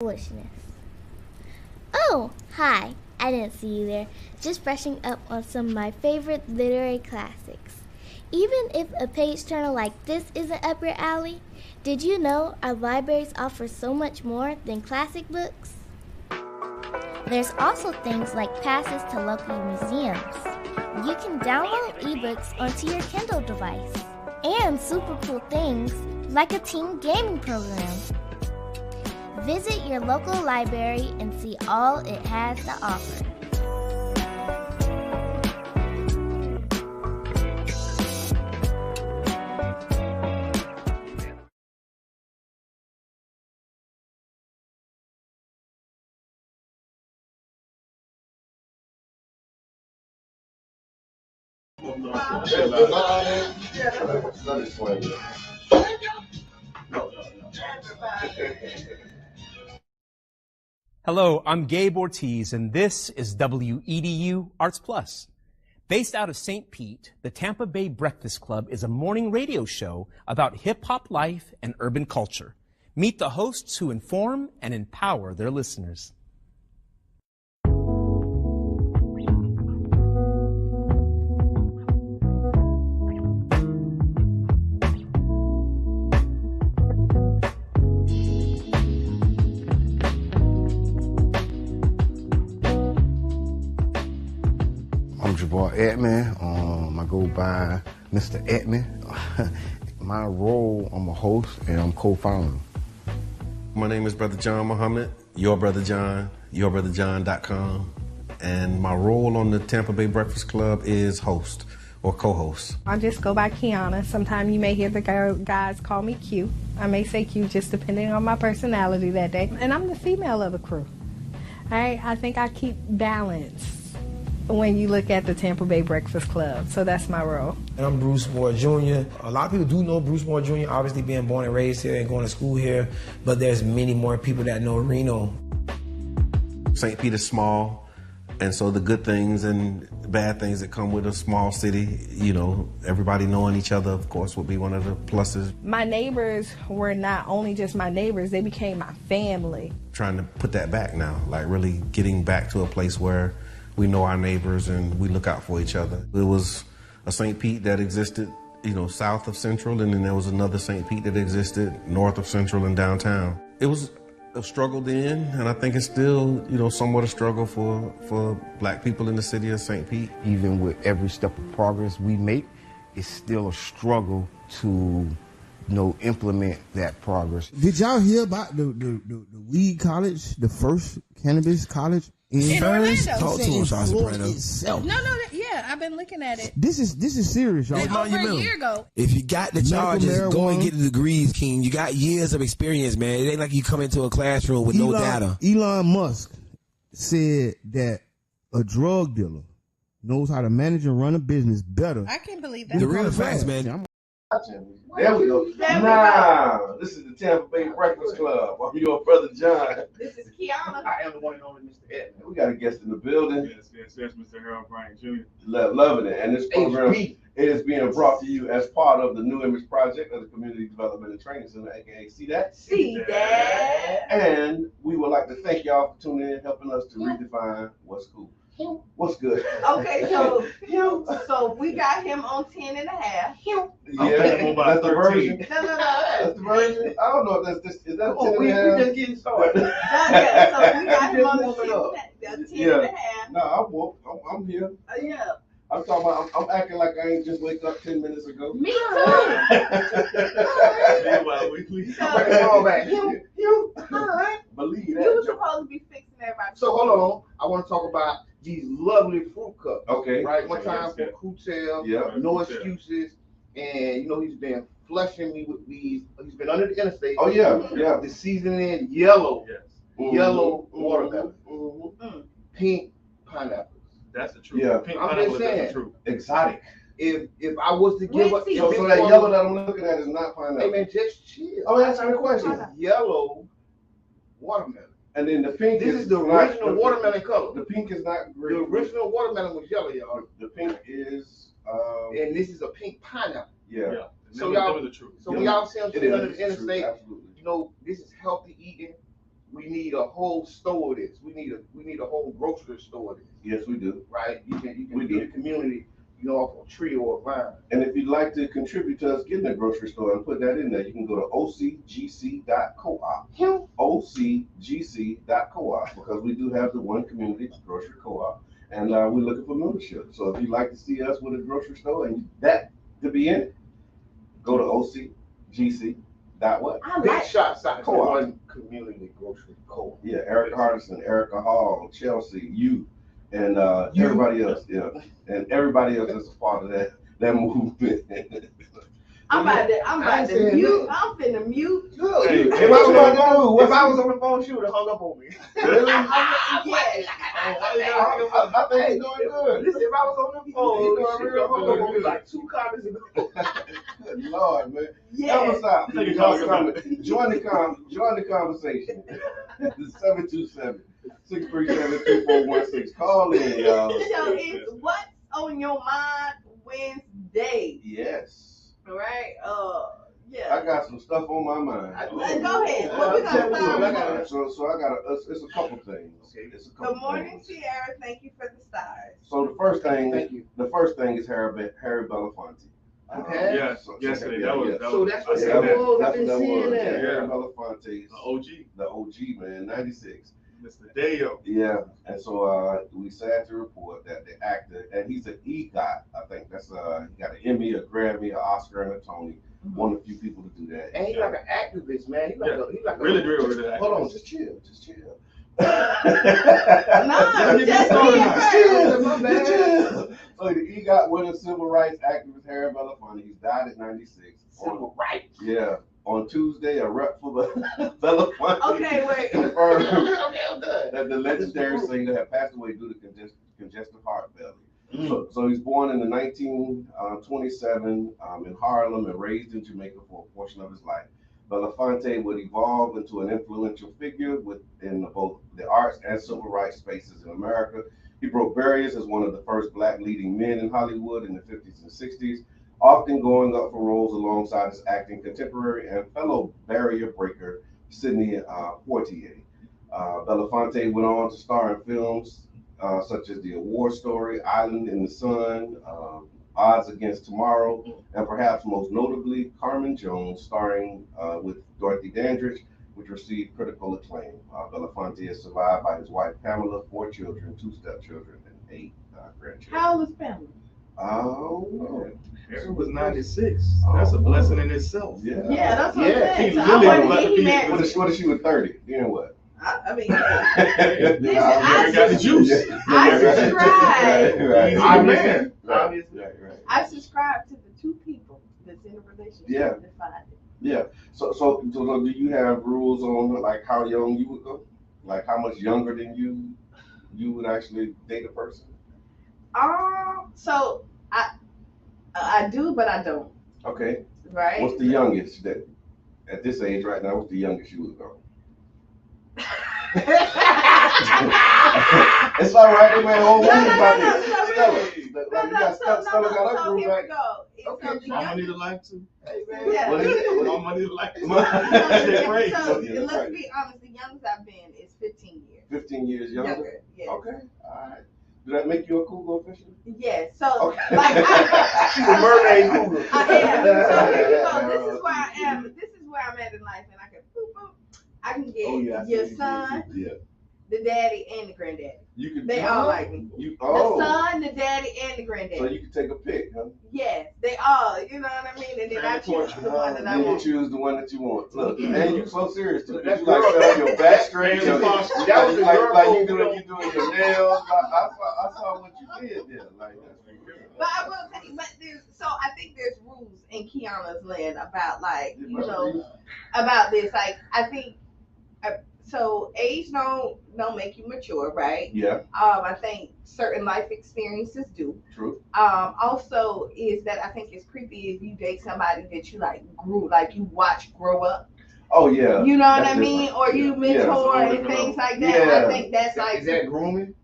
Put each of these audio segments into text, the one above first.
foolishness. Oh, hi. I didn't see you there. Just brushing up on some of my favorite literary classics. Even if a page turner like this isn't up your alley, did you know our libraries offer so much more than classic books? There's also things like passes to local museums. You can download ebooks onto your Kindle device. And super cool things like a team gaming program. Visit your local library and see all it has to offer. Hello, I'm Gabe Ortiz, and this is WEDU Arts Plus. Based out of StPete, the Tampa Bay Breakfast Club is a morning radio show about hip-hop life and urban culture. Meet the hosts who inform and empower their listeners. I'm Jabbar Edmond. I go by Mr. Edmond. My role, I'm a host and I'm co-founder. My name is Brother John Muhammad, Your Brother John, YourBrotherJohn.com. And my role on the Tampa Bay Breakfast Club is host or co-host. I just go by Kiana. Sometimes you may hear the guys call me Q. I may say Q just depending on my personality that day. And I'm the female of the crew. All right, I think I keep balance when you look at the Tampa Bay Breakfast Club. So that's my role. And I'm Bruce Moore Jr. A lot of people do know Bruce Moore Jr., obviously being born and raised here and going to school here, but there's many more people that know Reno. StPete is small, and so the good things and bad things that come with a small city, you know, everybody knowing each other, of course, would be one of the pluses. My neighbors were not only just my neighbors, they became my family. Trying to put that back now, like really getting back to a place where we know our neighbors and we look out for each other. It was a StPete that existed, you know, south of Central, and then there was another StPete that existed north of Central and downtown. It was a struggle then, and I think it's still, you know, somewhat a struggle for black people in the city of StPete. Even with every step of progress we make, it's still a struggle to, implement that progress. Did y'all hear about the weed college, the first cannabis college? In Orlando. Talk to us, Soprano. Yeah, I've been looking at it. This is serious, y'all. Over a year ago. If you got the charges, Medical go and marijuana. get the degrees, King. You got years of experience, man. It ain't like you come into a classroom with no data. Elon Musk said that a drug dealer knows how to manage and run a business better. I can't believe that. The real facts, man. There we go. Now, this is the Tampa Bay Breakfast Club. I'm your brother John. This is Kiana. I am the one and only Mr. Edmond. We got a guest in the building. Yes, Mr. Harold Bryant Jr. Loving it. And this program is being brought to you as part of the New Image Project of the Community Development and Training Center, aka See That? See that. And we would like to thank y'all for tuning in, helping us to redefine what's cool. What's good? Okay, so we got him on 10 and a half. Yeah, that's the version. No. That's the version. I don't know if that's this. Is that 10 and a We half? just getting started. Yeah, so we got him on the 10 and a half. No, I'm woke. I'm here. Yeah. I'm talking about, I'm acting like I ain't just wake up 10 minutes ago. Me too. Meanwhile, we All back. You. All right. Believe that. You were supposed to be fixing everybody. So hold on, I want to talk about these lovely fruit cups. Okay. Right, one time yes. for Kutel, Yeah. no excuses, and he's been flushing me with these. He's been under the interstate. Oh, yeah. The seasoning yellow, Yes. yellow watermelon, pink pineapple. That's the truth. Yeah. Pink I'm pineapple just is saying. the truth. Exotic. If I was to give up, So that yellow that I'm looking at is not pineapple. hey man, just chill. I'm asking a question. It's yellow watermelon. And then the pink This is the original watermelon color. The pink is not The green. original watermelon was yellow, y'all, The pink is, and this is a pink pineapple. yeah. So Never the truth. So when y'all see them It sitting under is the interstate, absolutely. this is healthy eating. we need a whole store of this. We need a whole grocery store of this. Yes, we do. Right? You can feed the community, off a tree or a vine. And if you'd like to contribute to us getting a grocery store and put that in there, you can go to ocgc.coop. ocgc.coop, because we do have the one community grocery co-op, and we're looking for membership. So if you'd like to see us with a grocery store and that to be in it, go to ocgc. What? Big shots out to one community grocery co-op. Yeah, Erica Hardison, Erica Hall, Chelsea, you, and everybody else. Yeah, and everybody else is a part of that movement. I'm about to mute. I'm finna mute. If I was on the phone, she would have hung up on me. Really? Yes. I think he's doing good. Listen, if I was on the phone, she would have hung up on me like 2 comments ago. Good Lord, man. Yeah. Never stop. Join the conversation. 727-637-2416. Call in, y'all. So it's what's on your mind Wednesday. Yes. All right. Yeah. I got some stuff on my mind. Go ahead. What we gonna start with? So it's a couple things. Good morning, Sierra. Thank you for the stars. So the first thing is Harry Belafonte. Okay. Yesterday. That was. So that's what that was. I've been seeing that. Harry Belafonte, the OG man, 96. Mr. Deo. Yeah, and so we sad to report that the actor, and he's an EGOT, I think that's he got an Emmy, a Grammy, an Oscar, and a Tony. One of the few people to do that. And he's like an activist, man. He's like really real with that. Hold on, just chill. Just chill. So the EGOT winning civil rights activist Harry Belafonte, he's died at 96. Civil rights. Yeah. On Tuesday, a rep for Belafonte Okay, wait. confirmed that the legendary singer had passed away due to congestive heart failure. So he's born in the 1927 in Harlem and raised in Jamaica for a portion of his life. Belafonte would evolve into an influential figure within both the arts and civil rights spaces in America. He broke barriers as one of the first Black leading men in Hollywood in the 50s and 60s, often going up for roles alongside his acting contemporary and fellow barrier breaker, Sidney Poitier. Belafonte went on to star in films such as The Award Story, Island in the Sun, Odds Against Tomorrow, and perhaps most notably, Carmen Jones, starring with Dorothy Dandridge, which received critical acclaim. Belafonte is survived by his wife Pamela, 4 children, 2 stepchildren, and 8 grandchildren. How old is Pamela? Oh, Harry was 96. That's a blessing in itself. Yeah, that's what I'm saying. So What is she with 30? You know what? I mean, listen, I got the juice. I subscribe. Right. I subscribe to the 2 people that's in a relationship. Yeah. Yeah. So do you have rules on like how young you would go? Like how much younger than you would actually date a person? So I do, but I don't. Okay. Right. What's the youngest that at this age right now? What's the youngest you would go? It's all right. They made a whole movie about this. Stella got her groove back. Okay. My money to life too. Hey man. My money to life. So let's be honest. The youngest I've been is 15 years. 15 years younger. Yeah. Okay. All right. Did that make you a cougar official? Yes. So okay. like she's a mermaid cougar. I am. So here we go. This is where I am. This is where I'm at in life, and I can I can get your son, the daddy, and the granddaddy. They all like me. The son, the daddy, and the granddaddy. So you can take a pick, huh? Yes, they all. You know what I mean? And then I choose the one that I want. You choose the one that you want. Look, and you so serious too. You like set up your back straight. Like you doing your nails. I saw what you did there. Like that. But I will tell you, so I think there's rules in Kiana's land about about this. Like I think. So age don't make you mature, right? Yeah. I think certain life experiences do. True. Also is that I think it's creepy if you date somebody that you you watch grow up. Oh yeah. You know what I mean? Or you mentor and things like that. Yeah. I think that's like. Is that grooming?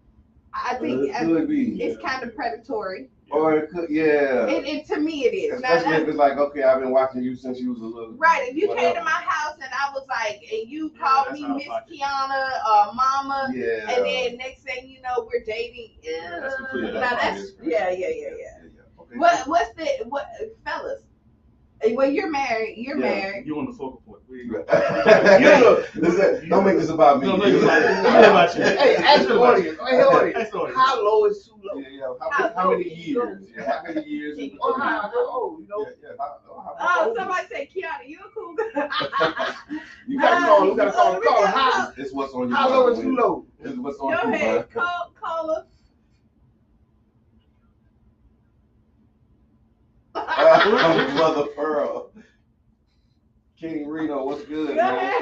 I think it's kind of predatory. Or it could, yeah. And to me, it is. Especially if it's like, okay, I've been watching you since you was a little. Right. If you came to my house and I was like, and you called me Miss Kiana or Mama, and then next thing you know, we're dating. Yeah. Okay. What, fellas? Well, you're married. You're married. You on the focal point. Don't make this about me. No, make it about you. Hey, ask the audience. How low is too low? How many years? How many years? How old? You know? Somebody say, Kiana, you a cool guy. You gotta call her. How? It's what's on your How low is too low? It's what's on your mind. Go ahead, call her. Mother Pearl. King Reno, what's good, man?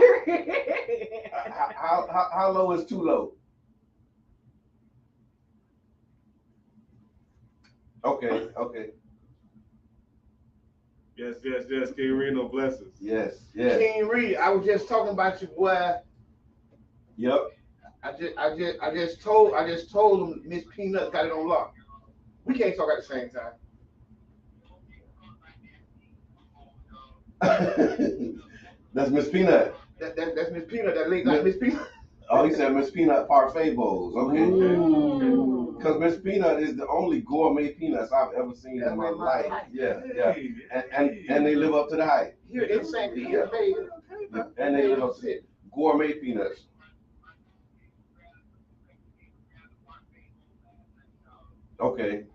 How low is too low? Okay. Yes, King Reno, blessings. Yes. King Reed, I was just talking about you, boy. Yep. I just told him Miss Peanut got it on lock. We can't talk at the same time. That's Miss Peanut. That's Miss Peanut. That lady like Miss Peanut. Oh, he said Miss Peanut parfait bowls. Okay. Because Miss Peanut is the only gourmet peanuts I've ever seen in my life. Yeah. And they live up to the hype. Here in St. Pete, and they live up to it. Gourmet peanuts. Okay.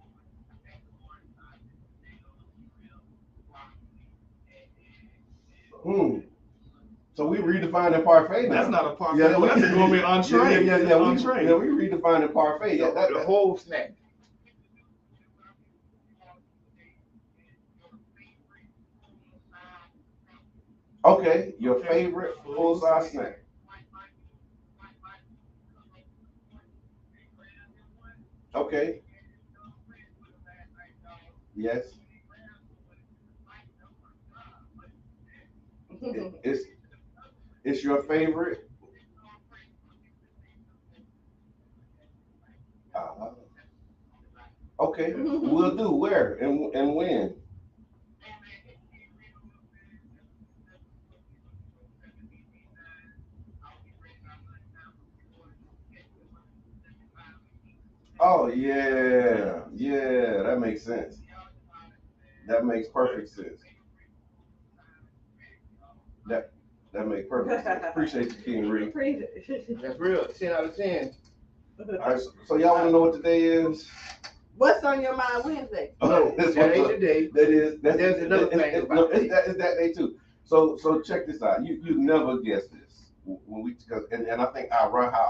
So we redefined the parfait now. That's not a parfait. Yeah, that's a gourmet entree. Yeah. We redefined the parfait. Yeah, the whole snack. Okay, your favorite full-size snack. Okay. Yes. It's your favorite. Okay, we'll do. Where and when? Oh yeah, that makes sense. That makes perfect sense. That makes perfect sense. Appreciate you, King Reed. That's real. 10 out of 10. All right, so y'all want to know what today is? What's on your mind Wednesday? No, that ain't today. That's another thing. It's that day too. So check this out. You never guess this when we and I think how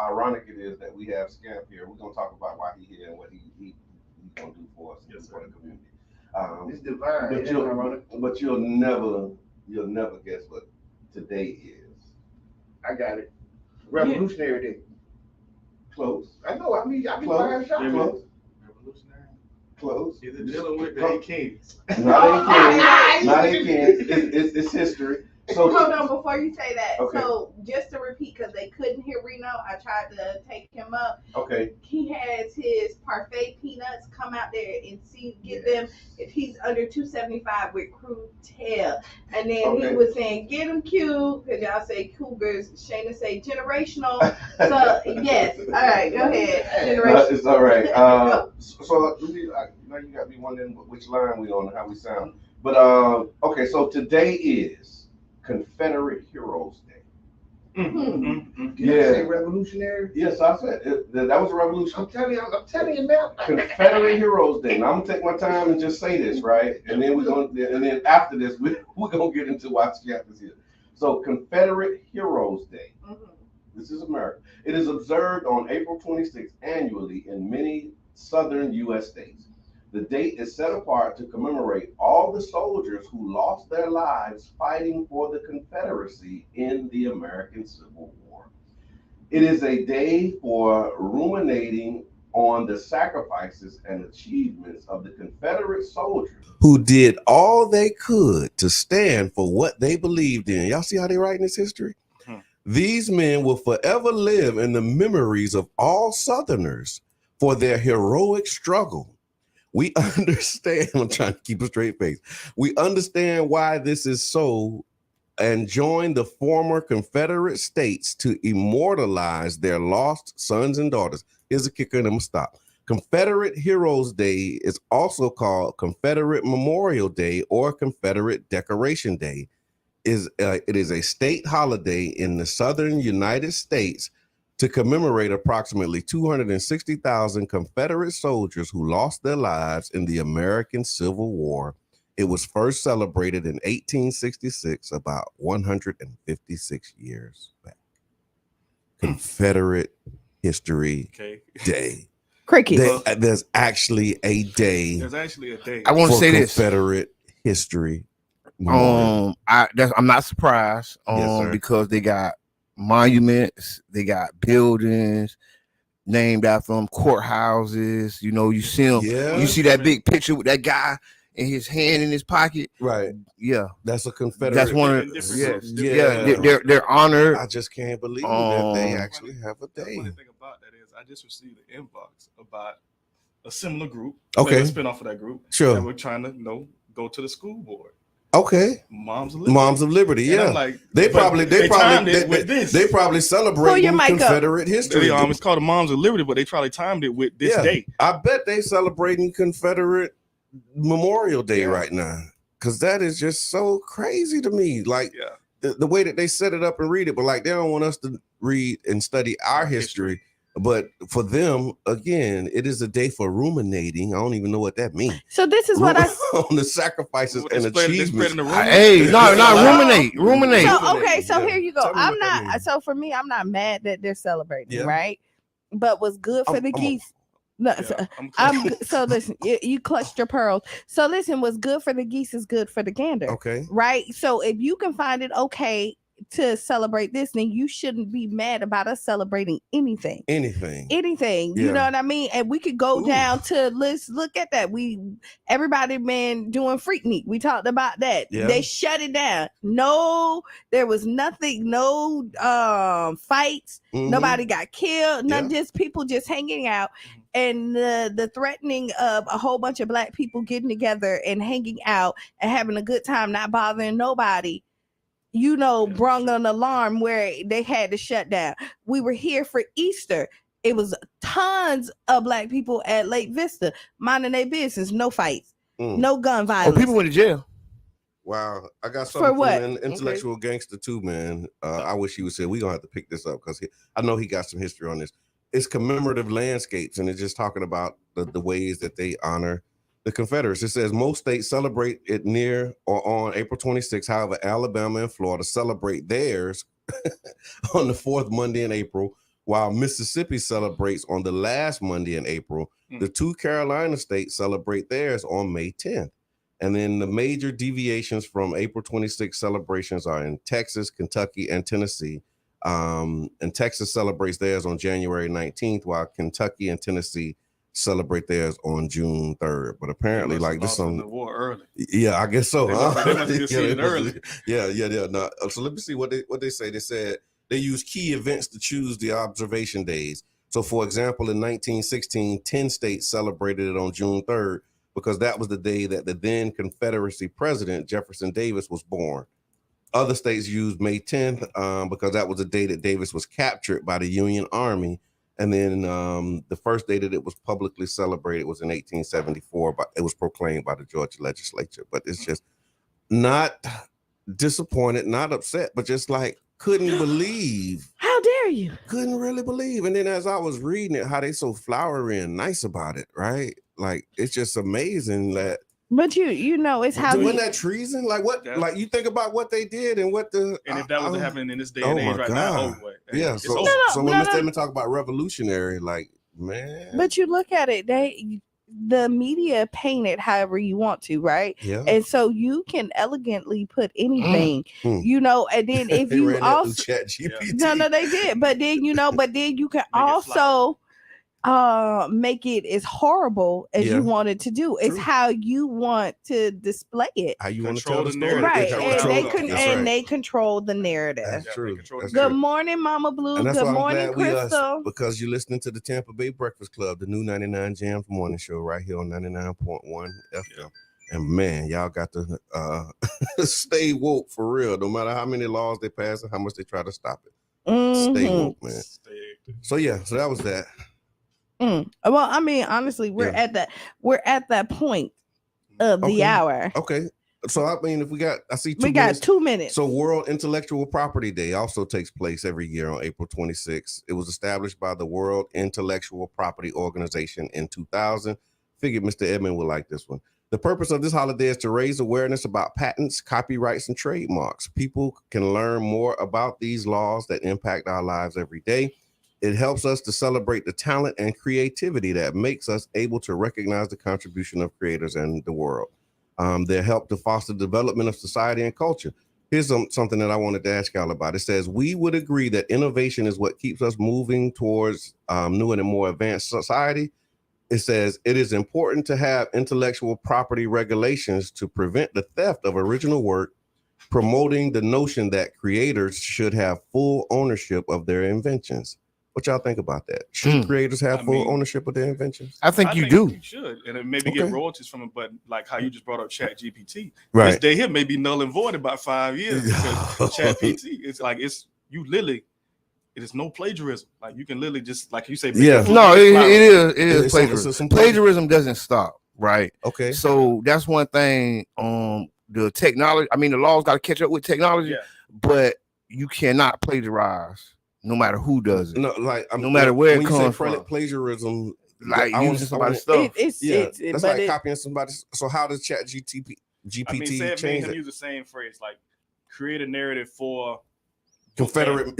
ironic it is that we have Scamp here. We're gonna talk about why he's here and what he's gonna do for us for the community. It's divine. But you'll never guess what today is. I got it. Revolutionary Day. Close. I know. I mean buying shots. Close. Close. Is it dealing with the kings? Not a kings. It's history. So hold on before you say that. Okay. So just to repeat, because they couldn't hear Reno, I tried to take him up. Okay. He has his parfait peanuts. Come out there and get them. If he's under 275 with crude tail, and then he was saying get them cute because y'all say cougars. Shayna say generational. So yes, all right, go ahead. Generational. It's all right. So now you got me wondering which line we on and how we sound. But okay, so today is Confederate Heroes Day. Did you say revolutionary? Yes, I said that was a revolution. I'm telling you now. Confederate Heroes Day. Now I'm gonna take my time and just say this, right? And then after this, we're gonna get into why Scamp is here. So Confederate Heroes Day. This is America. It is observed on April 26th annually in many southern U.S. states. The date is set apart to commemorate all the soldiers who lost their lives fighting for the Confederacy in the American Civil War. It is a day for ruminating on the sacrifices and achievements of the Confederate soldiers who did all they could to stand for what they believed in. Y'all see how they write in this history? These men will forever live in the memories of all Southerners for their heroic struggle. We understand, I'm trying to keep a straight face. We understand why this is so and join the former Confederate states to immortalize their lost sons and daughters. Here's a kicker and I'm gonna stop. Confederate Heroes Day is also called Confederate Memorial Day or Confederate Decoration Day. It is a state holiday in the southern United States to commemorate approximately 260,000 Confederate soldiers who lost their lives in the American Civil War. It was first celebrated in 1866, about 156 years back. Confederate History Day. Crickets. There's actually a day. There's actually a day. I want to say this. Confederate History. I'm not surprised. Because they got monuments, they got buildings named after them, courthouses. You know, you see them. Yeah. You see that big picture with that guy and his hand in his pocket. Right. Yeah. That's a Confederate. That's one of they're honored. I just can't believe that they actually have a day. The funny thing about that is I just received an inbox about a similar group. Okay. A spin-off of that group. Sure. And we're trying to go to the school board. Okay. Moms of Liberty. Moms of Liberty, yeah. Like, they probably celebrating Confederate history. It's called the Moms of Liberty, but they probably timed it with this day. I bet they celebrating Confederate Memorial Day right now, because that is just so crazy to me. Like the way that they set it up and read it, but like they don't want us to read and study our history. But for them, again, it is a day for ruminating. I don't even know what that means. So this is what I on the sacrifices and achievements. Ruminate. So here you go. I'm not. So for me, I'm not mad that they're celebrating, right? But what's good for the geese? So listen, you clutched your pearls. So listen, what's good for the geese is good for the gander. Okay. Right. So if you can find it okay to celebrate this, then you shouldn't be mad about us celebrating anything. You know what I mean? And we could go down to let's look at that. Everybody been doing Freaknik. We talked about that. They shut it down. No, there was nothing, no fights, nobody got killed, none, just people just hanging out. And the threatening of a whole bunch of black people getting together and hanging out and having a good time, not bothering nobody, brung an alarm where they had to shut down. We were here for Easter. It was tons of black people at Lake Vista minding their business. No fights, no gun violence. People went to jail. Wow, I got something for an intellectual gangster too, man. I wish he would say we're gonna have to pick this up because I know he got some history on this. It's commemorative landscapes, and it's just talking about the ways that they honor the Confederates. It says most states celebrate it near or on April 26th. However, Alabama and Florida celebrate theirs on the fourth Monday in April, while Mississippi celebrates on the last Monday in April. The two Carolina states celebrate theirs on May 10th. And then the major deviations from April 26th celebrations are in Texas, Kentucky, and Tennessee. And Texas celebrates theirs on January 19th, while Kentucky and Tennessee celebrate theirs on June 3rd. But apparently, like this on the war early. Yeah, I guess so. They must have seen it early. Yeah. No, so let me see what they say. They said they use key events to choose the observation days. So, for example, in 1916, 10 states celebrated it on June 3rd because that was the day that the then Confederacy president, Jefferson Davis, was born. Other states used May 10th because that was the day that Davis was captured by the Union Army. And then the first day that it was publicly celebrated was in 1874, but it was proclaimed by the Georgia legislature. But it's just not disappointed, not upset, but just like couldn't believe. How dare you? Couldn't really believe. And then as I was reading it, how they so flowery and nice about it, right? Like it's just amazing that. But you know, it's how doing that treason, like what, like you think about what they did and what the and if that was happening in this day and age right now, yeah. So when Mr. Edmond talk about revolutionary, like man. But you look at it, the media paint it however you want to, right? Yeah. And so you can elegantly put anything, you know, and then if you also ChatGPT. no, they did, but then you can also make it as horrible as you want it to do. True. It's how you want to display it. How you want to tell the story. Right. They control the narrative. That's true. Good morning, Mama Blue. Good morning, Crystal. Because you're listening to the Tampa Bay Breakfast Club, the new 99 Jams morning show right here on 99.1 FM. And man, y'all got to stay woke for real. No matter how many laws they pass and how much they try to stop it. Stay woke, man. So that was that. Well, I mean, honestly, we're at that point of the hour. Okay. So I mean, if we got 2 minutes. So World Intellectual Property Day also takes place every year on April 26th. It was established by the World Intellectual Property Organization in 2000. Figured Mr. Edmund would like this one. The purpose of this holiday is to raise awareness about patents, copyrights, and trademarks. People can learn more about these laws that impact our lives every day. It helps us to celebrate the talent and creativity that makes us able to recognize the contribution of creators in the world. They help to foster the development of society and culture. Here's something that I wanted to ask y'all about. It says, we would agree that innovation is what keeps us moving towards new and a more advanced society. It says, it is important to have intellectual property regulations to prevent the theft of original work, promoting the notion that creators should have full ownership of their inventions. What y'all think about that? Should creators have full ownership of their inventions? I think you do. You should, and maybe get royalties from it. But like how you just brought up ChatGPT, right? This day here may be null and void in about 5 years because ChatGPT, you literally. It is no plagiarism. Like you can literally just, like you say, it is plagiarism. Plagiarism doesn't stop, right? Okay. So that's one thing. The technology, I mean, the laws got to catch up with technology, but you cannot plagiarize no matter who does it. No, like no matter where it comes from. Plagiarism, like using somebody's stuff. That's like copying somebody. So how does GPT change it? Use the same phrase, like create a narrative for Confederate,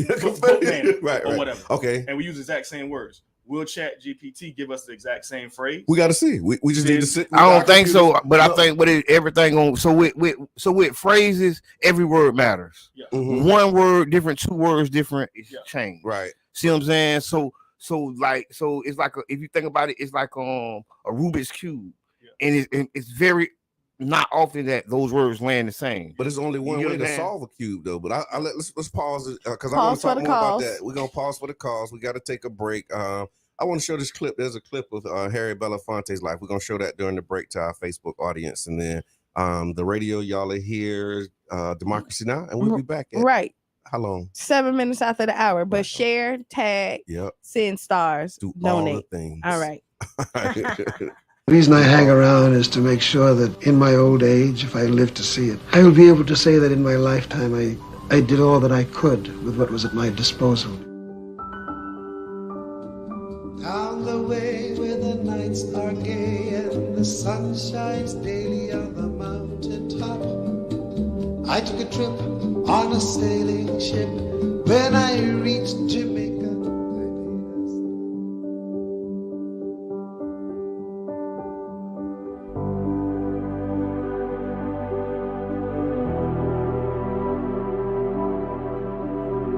right, or whatever. Okay, and we use the exact same words. Will ChatGPT give us the exact same phrase? We got to see. We just need to sit. I don't think so, but I think everything on. So with phrases, every word matters. Yeah. Mm-hmm. One word different, 2 words different. It's changed. Right. See what I'm saying? So it's like if you think about it, it's like a Rubik's cube, and it's very. Not often that those words land the same, but it's only one way to solve a cube, though. But let's pause it because I want to talk more about that. We're gonna pause for the cause. We got to take a break. I want to show this clip. There's a clip of Harry Belafonte's life. We're gonna show that during the break to our Facebook audience, and then the radio y'all are here. Democracy Now, and we'll be back. Right. How long? 7 minutes after the hour. But share, tag, send stars, donate. All the things. All right. The reason I hang around is to make sure that in my old age, if I live to see it, I will be able to say that in my lifetime I did all that I could with what was at my disposal. Down the way where the nights are gay and the sun shines daily on the mountain top, I took a trip on a sailing ship. When I reached Jamaica,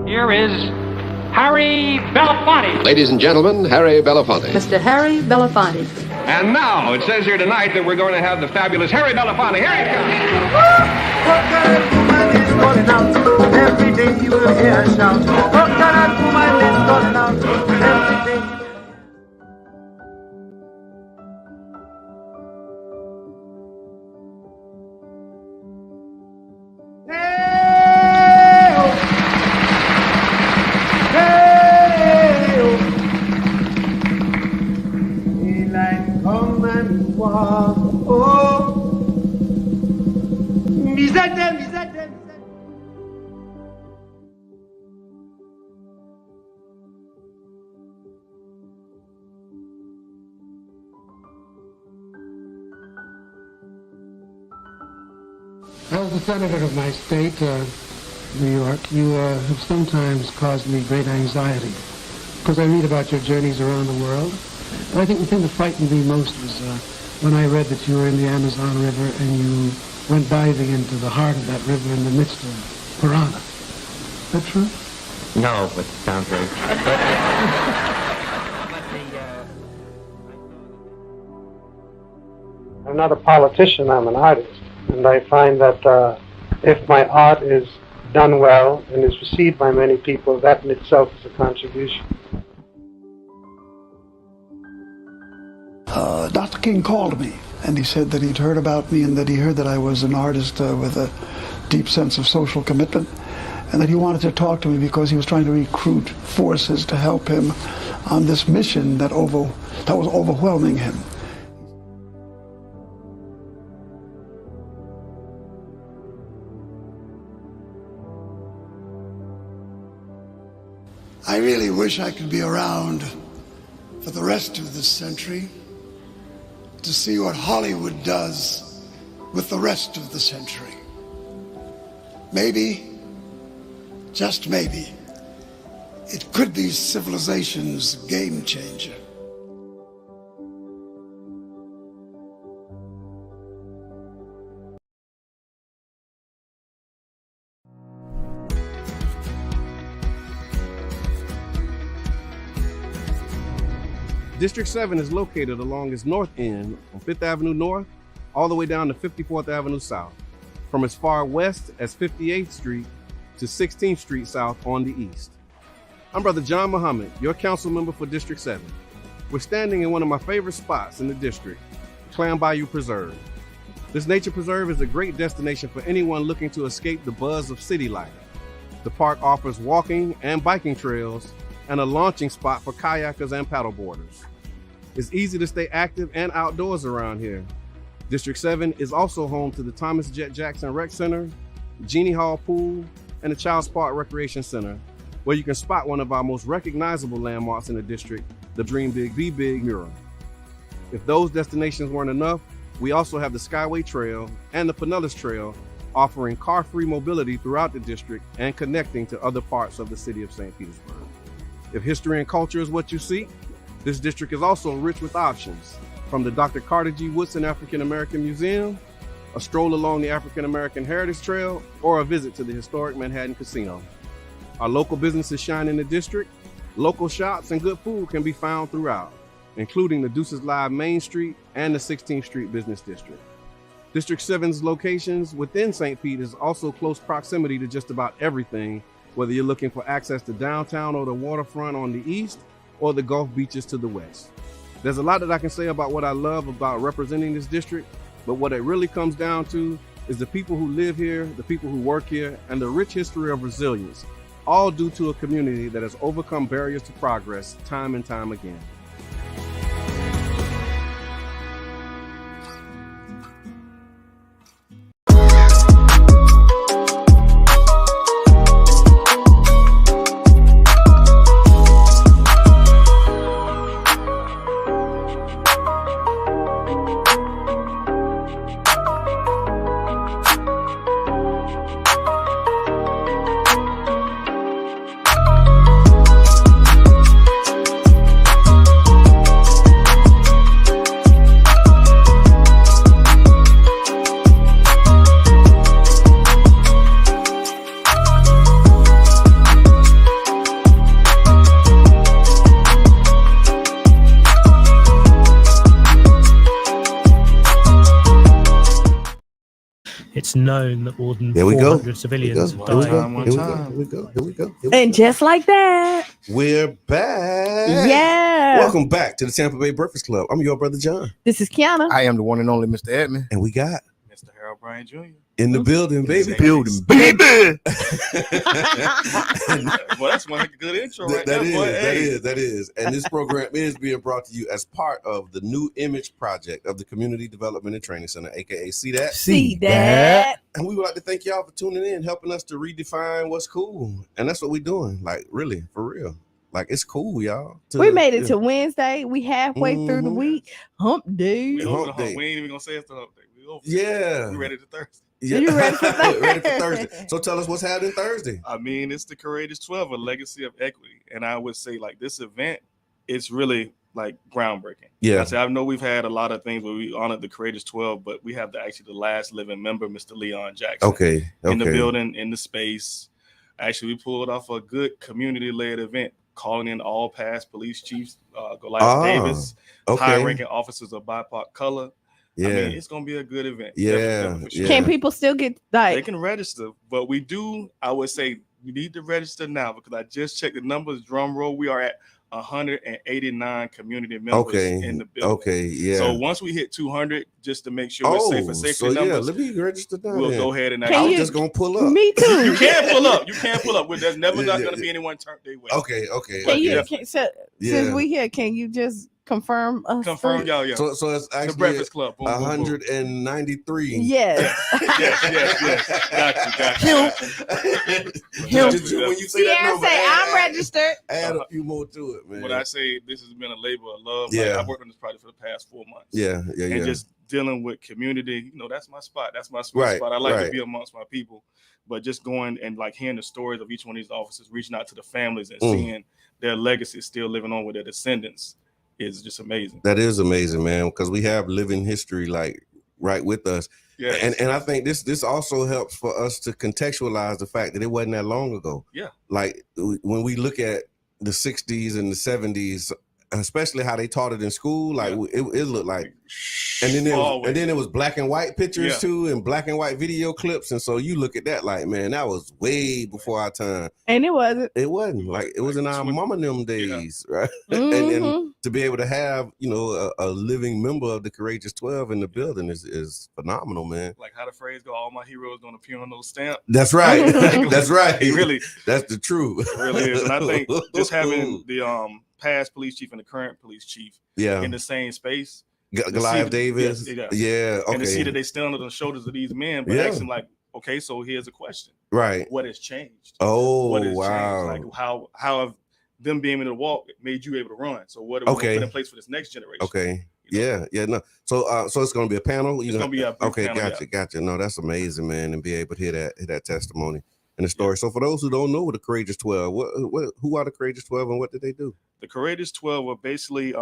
here is Harry Belafonte. Ladies and gentlemen, Harry Belafonte. Mr. Harry Belafonte. And now it says here tonight that we're going to have the fabulous Harry Belafonte. Here it comes. What kind of woman is calling out? Every day you will hear her shout. What kind of woman is calling out? Every day. As the senator of my state, New York, you have sometimes caused me great anxiety because I read about your journeys around the world. But I think the thing that frightened me most was when I read that you were in the Amazon River and you went diving into the heart of that river in the midst of piranha. Is that true? No, but it sounds right. not a politician, I'm an artist. And I find that if my art is done well and is received by many people, that in itself is a contribution. Dr. King called me, and he said that he'd heard about me and that he heard that I was an artist with a deep sense of social commitment, and that he wanted to talk to me because he was trying to recruit forces to help him on this mission that was overwhelming him. I really wish I could be around for the rest of this century to see what Hollywood does with the rest of the century. Maybe, just maybe, it could be civilization's game changer. District 7 is located along its north end on 5th Avenue North, all the way down to 54th Avenue South, from as far west as 58th Street to 16th Street South on the east. I'm Brother John Muhammad, your council member for District 7. We're standing in one of my favorite spots in the district, Clam Bayou Preserve. This nature preserve is a great destination for anyone looking to escape the buzz of city life. The park offers walking and biking trails and a launching spot for kayakers and paddleboarders. It's easy to stay active and outdoors around here. District 7 is also home to the Thomas Jet Jackson Rec Center, Genie Hall Pool, and the Child's Park Recreation Center, where you can spot one of our most recognizable landmarks in the district, the Dream Big, Be Big mural. If those destinations weren't enough, we also have the Skyway Trail and the Pinellas Trail, offering car-free mobility throughout the district and connecting to other parts of the city of St. Petersburg. If history and culture is what you seek, this district is also rich with options, from the Dr. Carter G. Woodson African American Museum, a stroll along the African American Heritage Trail, or a visit to the historic Manhattan Casino. Our local businesses shine in the district. Local shops and good food can be found throughout, including the Deuces Live Main Street and the 16th Street Business District. District 7's locations within St. Pete is also close proximity to just about everything, whether you're looking for access to downtown or the waterfront on the east, or the Gulf beaches to the west. There's a lot that I can say about what I love about representing this district, but what it really comes down to is the people who live here, the people who work here, and the rich history of resilience, all due to a community that has overcome barriers to progress time and time again. It's known that more than 400 civilians have died. Here we go. And just like that, we're back. Yeah. Welcome back to the Tampa Bay Breakfast Club. I'm your brother John. This is Kiana. I am the one and only Mr. Edmond. And we got Mr. Harold Bryan Jr. in the building, baby. Well, that's one good intro right That there. That is. And this program is being brought to you as part of the New Image Project of the Community Development and Training Center, aka See That? See That. And we would like to thank y'all for tuning in, helping us to redefine what's cool. And that's what we're doing. Like, really, for real. Like, it's cool, y'all. We made it to Wednesday. We halfway through the week. Hump day. We ain't even gonna say it's the hump day. Yeah. We ready to Thursday. Yeah. You ready for Thursday? Ready for Thursday. So tell us what's happening Thursday. I mean, it's the Courageous 12, a legacy of equity. And I would say, like, this event, it's really like groundbreaking. Yeah. I know we've had a lot of things where we honored the Courageous 12, but we have the last living member, Mr. Leon Jackson. Okay. In the building, in the space. Actually, we pulled off a good community-led event, calling in all past police chiefs, Goliath Davis, high-ranking officers of BIPOC color, I mean, it's gonna be a good event. Yeah, for sure. Can people still get like? They can register, but we do. I would say you need to register now because I just checked the numbers. Drum roll, we are at 189 community members in the building. Okay, yeah. So once we hit 200, just to make sure we're safe for safety numbers, let me register now. We'll go ahead and. I was just gonna pull up. Me too. You can pull up. You can pull up. There's never not gonna be anyone turned their way. Okay. Can you? Since we here, can you just confirm? Confirm, y'all. Yeah. So it's actually the Breakfast Club. 193. Yes. yes. Got you. When you say that number, I'm registered. Add a few more to it, man. When I say this has been a labor of love, yeah. I've worked on this project for the past 4 months. Yeah. And just dealing with community, that's my spot. That's my sweet spot. I like to be amongst my people, but just going and like hearing the stories of each one of these officers, reaching out to the families and seeing their legacy still living on with their descendants is just amazing. That is amazing, man, because we have living history like right with us. Yeah. And I think this also helps for us to contextualize the fact that it wasn't that long ago. Yeah. Like when we look at the 60s and the 70s, especially how they taught it in school, like it looked like, and then it was black and white pictures too, and black and white video clips, and so you look at that like, man, that was way before our time. And it wasn't. It wasn't like it was in our mama them days, right? And to be able to have a living member of the Courageous 12 in the building is phenomenal, man. Like how the phrase go, all my heroes don't appear on those stamps. That's right. That's right. Really, that's the truth. It really is, and I think just having the past police chief and the current police chief in the same space. Goliath Davis. Yeah. Okay. And to see that they stand on the shoulders of these men, but asking like, okay, so here's a question. Right. What has changed? Oh, what has wow. changed? Like how have them being able to walk made you able to run? So what are we going to put in place for this next generation? Okay. Yeah. No. So it's going to be a panel. It's going to be a panel, Gotcha. No, that's amazing, man, and be able to hear that testimony and the story. So for those who don't know what the Courageous 12, who are the Courageous 12 and what did they do? The Courageous 12 were basically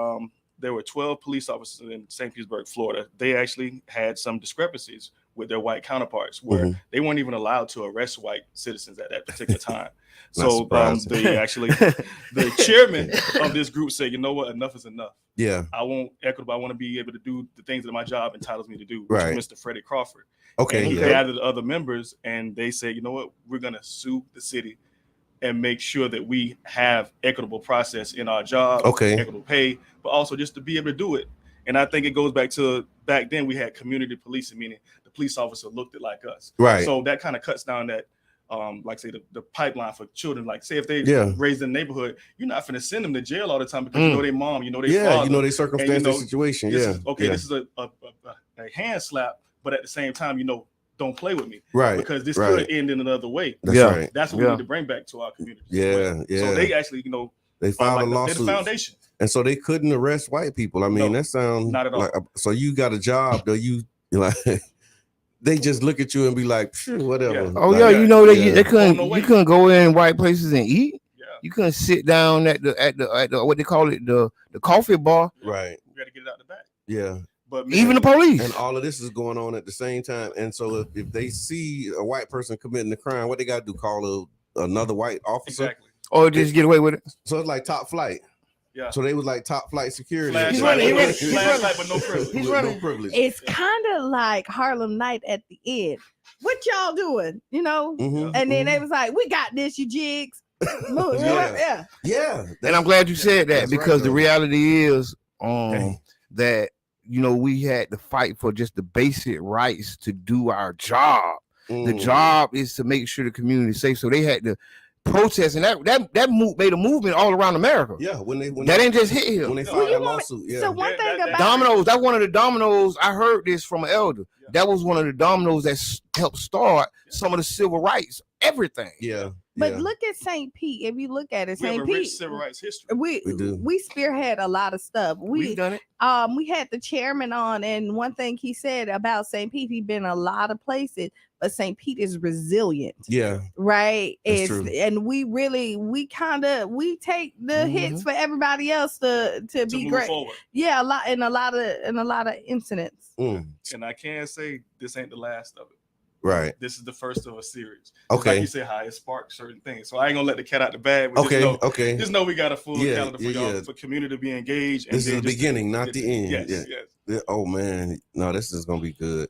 there were 12 police officers in St. Petersburg, Florida. They actually had some discrepancies with their white counterparts where they weren't even allowed to arrest white citizens at that particular time. So the chairman of this group said, you know what, enough is enough. Yeah. I want equitable. I want to be able to do the things that my job entitles me to do, which right. is Mr. Freddie Crawford. Okay. And he gathered other members and they said, you know what, we're going to sue the city and make sure that we have equitable process in our job, equitable pay, but also just to be able to do it. And I think it goes back to back then we had community policing, meaning the police officer looked at like us. Right. So that kind of cuts down that, like say the pipeline for children. Like say if they raised in the neighborhood, you're not finna send them to jail all the time because you know their mom, you know their father. You know their circumstances, situation. This is a hand slap, but at the same time, don't play with me, right? Because this could end in another way. That's right. That's what we need to bring back to our community. Yeah. So they actually, they filed a lawsuit. The foundation, and so they couldn't arrest white people. I mean, that sounds not at all. Like so you got a job, though. You like they just look at you and be like, sure, whatever. Yeah. Oh like, they couldn't. You couldn't go in white places and eat. Yeah. You couldn't sit down at the what they call it the coffee bar. Right. You got to get it out the back. Yeah. But even the police, and all of this is going on at the same time. And so if they see a white person committing the crime, what they got to do? Call another white officer, exactly, or just get away with it. So it's like top flight. Yeah. So they was like top flight security. He's running, but no privilege. He's running. No privilege. It's kind of like Harlem Night at the end. What y'all doing? And then they was like, "We got this, you jigs." Move. Yeah. And I'm glad you said that because the reality is that. We had to fight for just the basic rights to do our job. The job is to make sure the community is safe. So they had to protest, and that made a movement all around America. Yeah, when that ain't just hit here. When they filed a lawsuit. Yeah. So one thing about dominoes, that's one of the dominoes. I heard this from an elder. Yeah. That was one of the dominoes that helped start some of the civil rights, everything. Yeah. But look at St. Pete. If you look at it, St. Pete, rich civil rights history. We spearhead a lot of stuff. We've done it. We had the chairman on, and one thing he said about St. Pete, he'd been a lot of places, but St. Pete is resilient. Yeah. Right. That's true. And we take the hits for everybody else to be great. Forward. Yeah, a lot of incidents. And I can't say this ain't the last of it. Right. This is the first of a series. Okay. Like you said, how it sparked certain things. So I ain't gonna let the cat out the bag. But just know we got a full calendar for y'all, for community to be engaged. This is the beginning, not the end. Yes. Yeah. Oh man, no, this is gonna be good.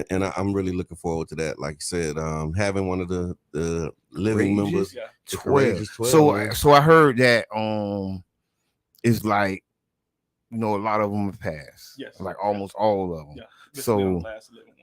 And I'm really looking forward to that. Like you said, having one of the living members, 12. 12. So I heard that it's like, you know, a lot of them have passed. Yes. Like almost all of them. Yeah. So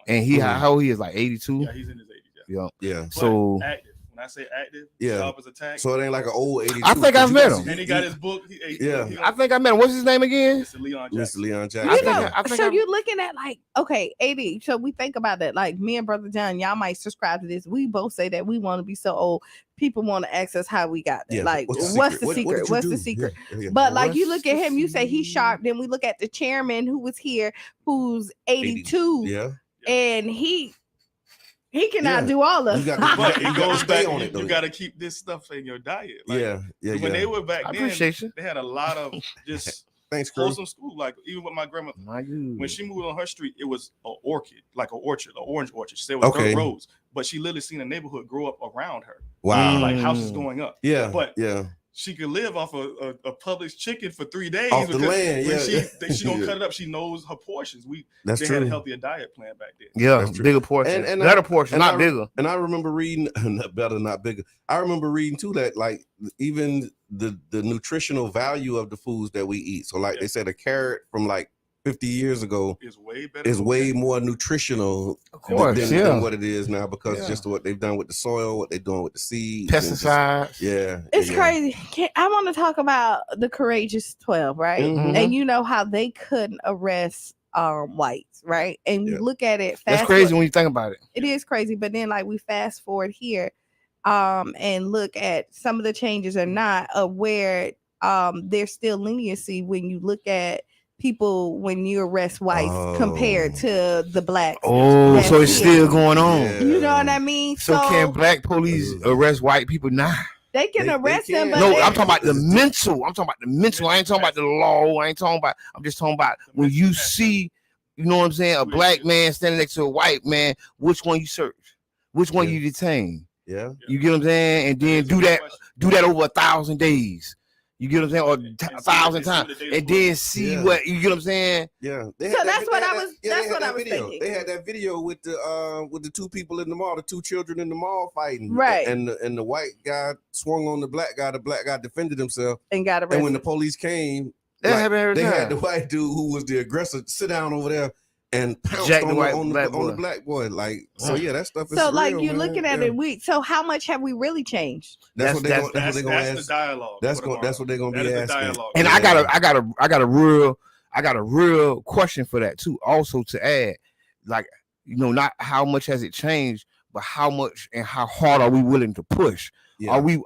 and he how old he is, like 82? Yeah, he's in his 80s. Yeah. But So active. When I say active, yeah. sharp as a tack. So it ain't like an old 82. I think I've met him. And he got his book. I think I met him. What's his name again? Mr. Leon Jackson. Mr. Leon Jackson. So you're looking at like, okay, 80. So we think about that. Like me and Brother John, y'all might subscribe to this. We both say that we want to be so old. People want to ask us how we got there. Yeah, Like, what's what's the the secret? secret? What's the secret? But like you look at him, you say he's sharp. Then we look at the chairman who was here, who's 82. Yeah. And he cannot do all of it. You go stay on it. You got to keep this stuff in your diet. Like, When they were back then, they had a lot of just wholesome school. Like even with my grandma, when she moved on her street, it was an orchid, like an orchard, an orange orchard. She said it was dirt roads, but she literally seen a neighborhood grow up around her. Wow. Like houses going up. Yeah. But she could live off a Publix chicken for 3 days. Off the land, She gonna cut it up. She knows her portions. They That's had true. a healthier diet plan back then. Yeah, bigger portion, and better portion, not bigger. And I remember reading, better, not bigger. I remember reading too that like even the nutritional value of the foods that we eat. So like they said, a carrot from like 50 years ago is way better. Is way more nutritional than what it is now because just what they've done with the soil, what they're doing with the seeds, pesticides. It's crazy. I want to talk about the Courageous 12, right? Mm-hmm. And you know how they couldn't arrest whites, right? And we look at it. That's crazy when you think about it. It is crazy, but then like we fast forward here, and look at some of the changes or not of where there's still leniency when you look at people when you arrest whites compared to the blacks. Oh, so it's still going on. You know what I mean? So can black police arrest white people now? They can arrest them, but no, I'm talking about the mental. I'm talking about the mental. I ain't talking about the law. I'm just talking about when you see, you know what I'm saying, a black man standing next to a white man, which one you search? Which one you detain? Yeah. You get what I'm saying? And then do that over 1,000 days. You get what I'm saying? Or 1,000 times. And then see what you get what I'm saying? Yeah. So that's what I was thinking. They had that video with the two people in the mall, the two children in the mall fighting. Right. And the white guy swung on the black guy defended himself. And got arrested. And when the police came, they had the white dude who was the aggressor sit down over there and pounced on the black boy. Like, so yeah, that stuff is so real, like you're man. looking at it, so how much have we really changed? That's what they're gonna ask. The dialogue. That's what they're gonna be asking. And I got a real question for that too. Also to add, like, you know, not how much has it changed, but how much and how hard are we willing to push? Yeah. Are we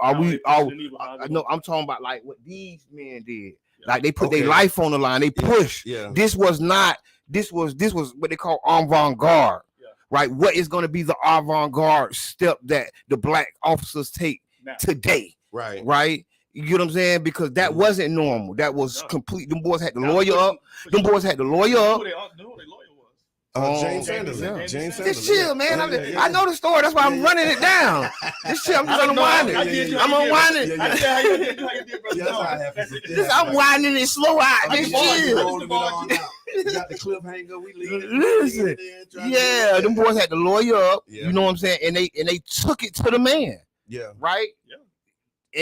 no, I'm talking about like what these men did. Like they put their life on the line. They push. Yeah. This was what they call avant-garde. Right? What is going to be the avant-garde step that the black officers take today? Right. Right? You get what I'm saying? Because that wasn't normal. That was complete. Them boys had to lawyer up. James Sanders. James Sanders. Just chill, man. I know the story. That's why I'm running it down. Just chill. I'm just unwinding. I'm unwinding. I'm winding it slow out. Just chill. You got the cliffhanger. We listen. Yeah, them boys had to lawyer up. You know what I'm saying? And they took it to the man. Yeah. Right. Yeah.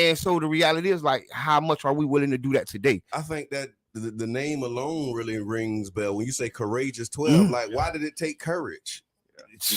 And so the reality is, like, how much are we willing to do that today? I think that the name alone really rings bell when you say Courageous 12. Like, why did it take courage?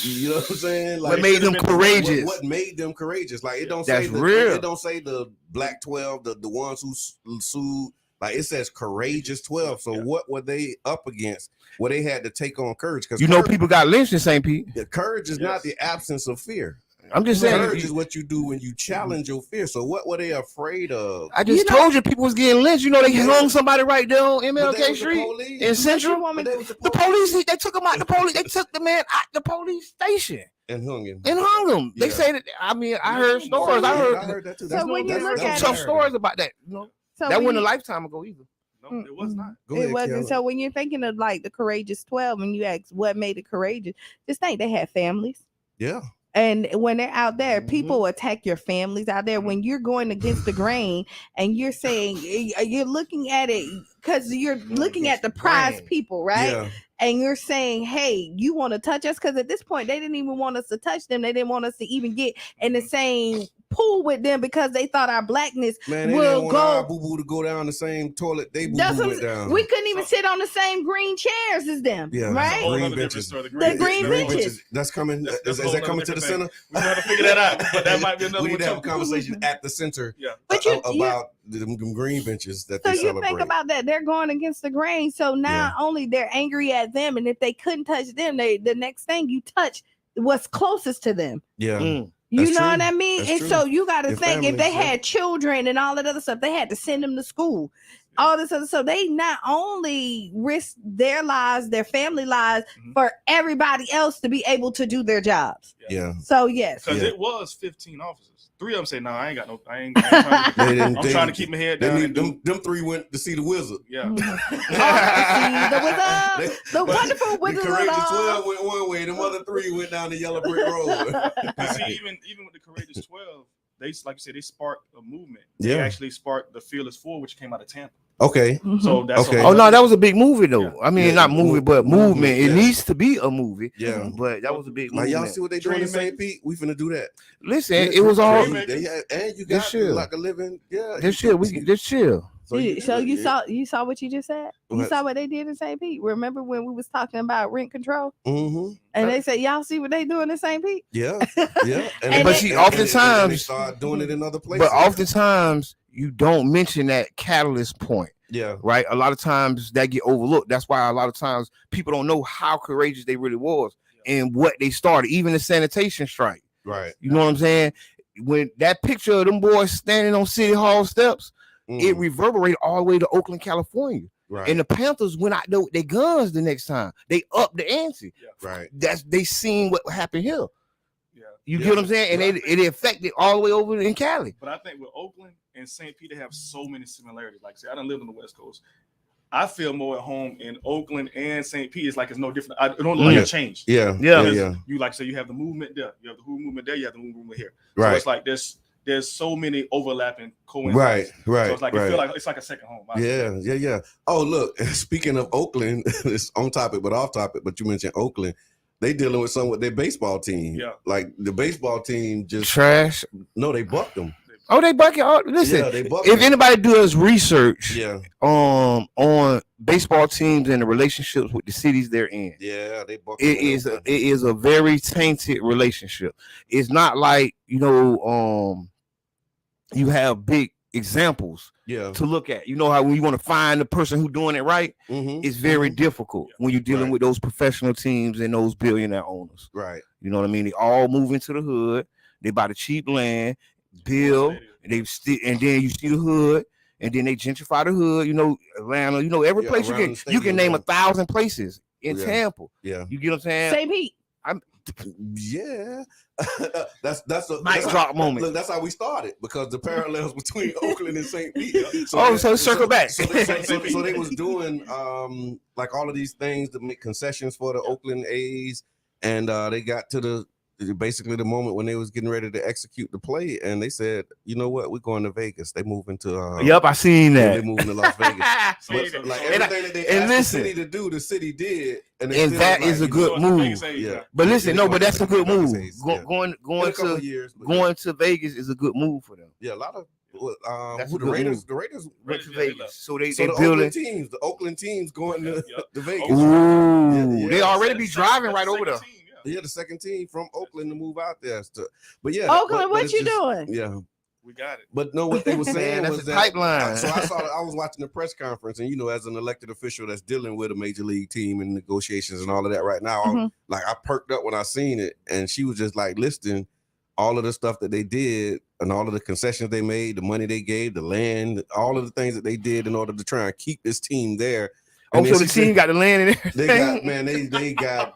You know what I'm saying? Like, what made them courageous? What made them courageous? Like, it don't That's say real. It don't say the Black 12, the ones who sued. Like, it says Courageous 12. So what were they up against? Well, they had to take on courage. Because people got lynched in St. Pete. Courage is not the absence of fear. I'm just saying, courage is what you do when you challenge your fear. So what were they afraid of? I just told you people was getting lynched. You know, they hung somebody right there on MLK Street in Central. The police, they took him out the police. They took the man out the police station and hung him. They say that. I mean, I heard stories. I heard that too. So when you look at some stories about that, you know, that wasn't a lifetime ago either. No, it was not. It wasn't. So when you're thinking of like the Courageous 12, and you ask what made it courageous, just think they had families. Yeah. And when they're out there, people attack your families out there. When you're going against the grain and you're saying, you're looking at it because you're looking at the prize people, right? Yeah. And you're saying, hey, you want to touch us? Because at this point, they didn't even want us to touch them. They didn't want us to even get in the same pool with them because they thought our blackness will go. Our boo-boo to go down the same toilet they boo-boo went down. We couldn't even sit on the same green chairs as them. Yeah, right? Green benches. The green benches. That's coming. Is that coming to the center? We got to figure that out. But that might be another. We need to have a conversation at the center. Yeah. About them green benches that they celebrate. So you think about that. They're going against the grain. So not only they're angry at them, and if they couldn't touch them, the next thing you touch what's closest to them. Yeah. You know what I mean? That's and true. so you got to think families, if they had children and all that other stuff, they had to send them to school. All this other stuff. They not only risk their lives, their family lives for everybody else to be able to do their jobs. Yeah. So yes. Because it was 15 officers. 3 of them say, "No, I ain't got no. I ain't trying to trying to keep my head down." Them 3 went to see the wizard. Yeah. The wonderful wizard. The courageous 12 went one way. The other 3 went down the yellow brick road. See, even with the courageous 12, they like you said, they sparked a movement. Yeah. They actually sparked the Fearless 4, which came out of Tampa. Okay. So that's Oh no, that was a big movie though. I mean, not movie, but movement. It needs to be a movie. Yeah, but that was a big now movie. y'all see what they doing in St. Pete? We finna do that. Listen, it was all. And you got like a living. Yeah, this chill. This chill. So you saw what you just said? You saw what they did in St. Pete? Remember when we was talking about rent control? Mm-hmm. And they said, y'all see what they doing in St. Pete? Yeah, yeah. But see, oftentimes they start doing it in other places. But oftentimes you don't mention that catalyst point. Yeah. Right. A lot of times that get overlooked. That's why a lot of times people don't know how courageous they really was and what they started. Even the sanitation strike. Right. You know what I'm saying? When that picture of them boys standing on City Hall steps, it reverberated all the way to Oakland, California. Right. And the Panthers went out there with their guns the next time. They upped the ante. Yeah. Right. They seen what happened here. Yeah. You get what I'm saying? And it affected all the way over in Cali. But I think with Oakland and St. Pete, they have so many similarities. Like I said, I don't live on the West Coast. I feel more at home in Oakland and St. Pete. It's like it's no different. It don't look like a change. Yeah. You like say you have the movement there. You have the Uhuru movement there. You have the movement here. Right. So it's like there's so many overlapping coincidences. Right. So it's like I feel like it's like a second home. Yeah. Oh, look. Speaking of Oakland, it's on topic but off topic. But you mentioned Oakland. They dealing with something with their baseball team. Yeah. Like the baseball team just trash. No, they bucked them. Oh, they buck it. Oh, listen, if anybody does research on baseball teams and the relationships with the cities they're in, they buck it is a very tainted relationship. It's not like, you have big examples to look at. You know how when you want to find the person who's doing it right, it's very difficult when you're dealing with those professional teams and those billionaire owners. Right. You know what I mean? They all move into the hood. They buy the cheap land, build, and and then you see the hood, and then they gentrify the hood. Atlanta. Every place you can name 1,000 places in Tampa. Yeah. You get what I'm saying? St. Pete. Yeah. that's a mic drop moment. Look, that's how we started because the parallels between Oakland and St. Pete. So circle back. So they was doing like all of these things to make concessions for the Oakland A's, and they got to basically the moment when they was getting ready to execute the play, and they said, you know what, we're going to Vegas. They moving to yep, I seen that. They moving to Las Vegas. But, like everything that they asked the city to do, the city did, and that is a good move. But listen, but that's a good move. Going to Vegas is a good move for them. Yeah, a lot of the Raiders went to Vegas, so they building the Oakland teams going to Vegas. Ooh, they already be driving right over there. Yeah, the second team from Oakland to move out there. But Oakland, what you doing? Yeah, we got it. But no, what they were saying was that pipeline. So I was watching the press conference, and as an elected official that's dealing with a major league team and negotiations and all of that right now, I perked up when I seen it, and she was just like listing all of the stuff that they did and all of the concessions they made, the money they gave, the land, all of the things that they did in order to try and keep this team there. Oh, so the team got the land in there. They got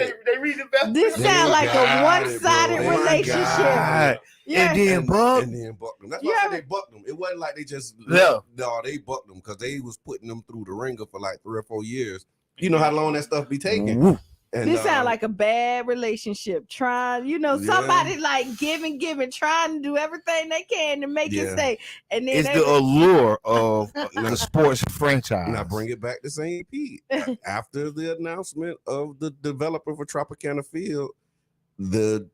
it. They read the best. This sounds like a one-sided relationship. And then buck them. That's why they bucked them. It wasn't like they just no, they bucked them because they was putting them through the ringer for like 3 or 4 years. You know how long that stuff be taking. And, this sounds like a bad relationship. Trying, somebody like giving, trying to do everything they can to make it stay. And then it's the allure of the sports franchise. Now bring it back to St. Pete. After the announcement of the developer for Tropicana Field, the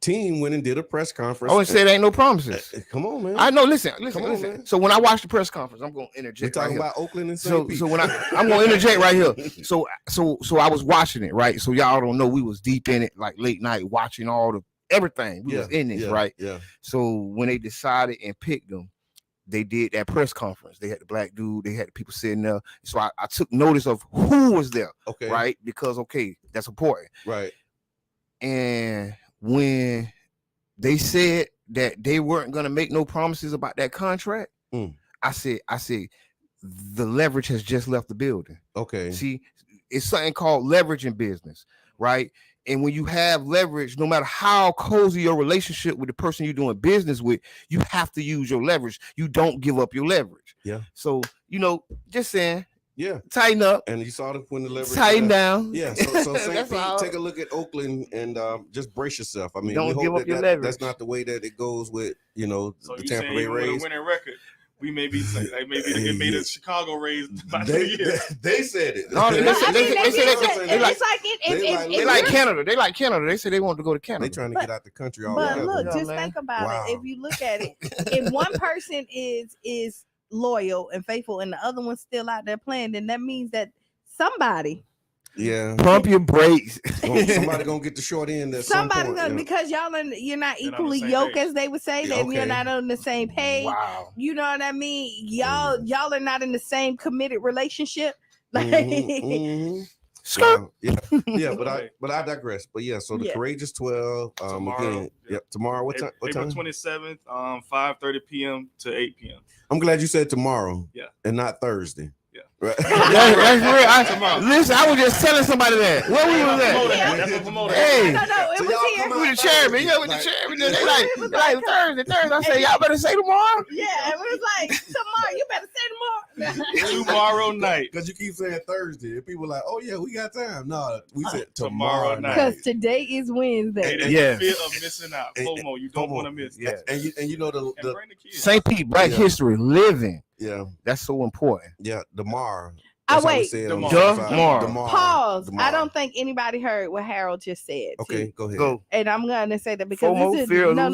team went and did a press conference. I would say there ain't no promises. Come on, man. I know. Listen. Man. So when I watched the press conference, I'm going to interject. We're talking about Oakland and St. Pete. So when I'm going to interject right here. So I was watching it, right? So y'all don't know we was deep in it, like late night watching everything. We was in this, right? Yeah. So when they decided and picked them, they did that press conference. They had the black dude. They had the people sitting there. So I took notice of who was there. Okay. Right? Because that's important. Right. And when they said that they weren't going to make no promises about that contract, I said, the leverage has just left the building. Okay. See, it's something called leverage in business, right? And when you have leverage, no matter how cozy your relationship with the person you're doing business with, you have to use your leverage. You don't give up your leverage. Yeah. So, just saying. Yeah, tighten up. And you saw them when the leverage tighten down. Yeah, so St. Pete, take a look at Oakland and just brace yourself. I mean, don't give up your leverage. That's not the way that it goes with so the Tampa Bay Rays. With a winning record, we may be like maybe they made a Chicago Rays by 2 years. They said it. No, they like Canada. They like Canada. They said they want to go to Canada. They trying to get out the country all But together. look, just think about it. If you look at it, if one person is loyal and faithful and the other one's still out there playing, then that means that somebody pump your brakes. Somebody gonna get the short end at somebody some point, because you're not equally yoked, as they would say. That you're not on the same page. Wow. You know what I mean? Y'all are not in the same committed relationship. Like but I digress. But so the Courageous 12 tomorrow. Tomorrow. What time? April 27th, 5:30 p.m. to 8 p.m. I'm glad you said tomorrow. Yeah. And not Thursday. Yeah. Right. That's real. Listen, I was just telling somebody that. Where we was at? That's what promoter. Hey, no, it was here. With the chairman. Yeah, with the chairman. They like Thursday. I say, y'all better say tomorrow. Yeah, it was like tomorrow. You better say tomorrow. Tomorrow night. Because you keep saying Thursday. And people are like, oh yeah, we got time. No, we said tomorrow night. Because today is Wednesday. The fear of missing out. FOMO. You don't want to miss. Yeah. And you know the St. Pete Black History living. Yeah. That's so important. Yeah. Tomorrow. Wait. Tomorrow. Pause. I don't think anybody heard what Harold just said. Okay, go ahead. And I'm going to say that because FOMO, this is fear no.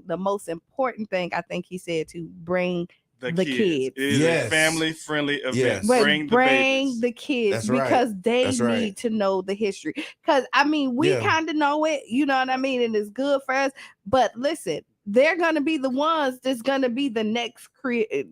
The most important thing I think he said to bring the kids. It is a family-friendly event. Yes. Bring the kids. That's right. Because they That's need right. to know the history. Because we kind of know it, you know what I mean, and it's good for us. But listen, they're gonna be the ones that's gonna be the next courageous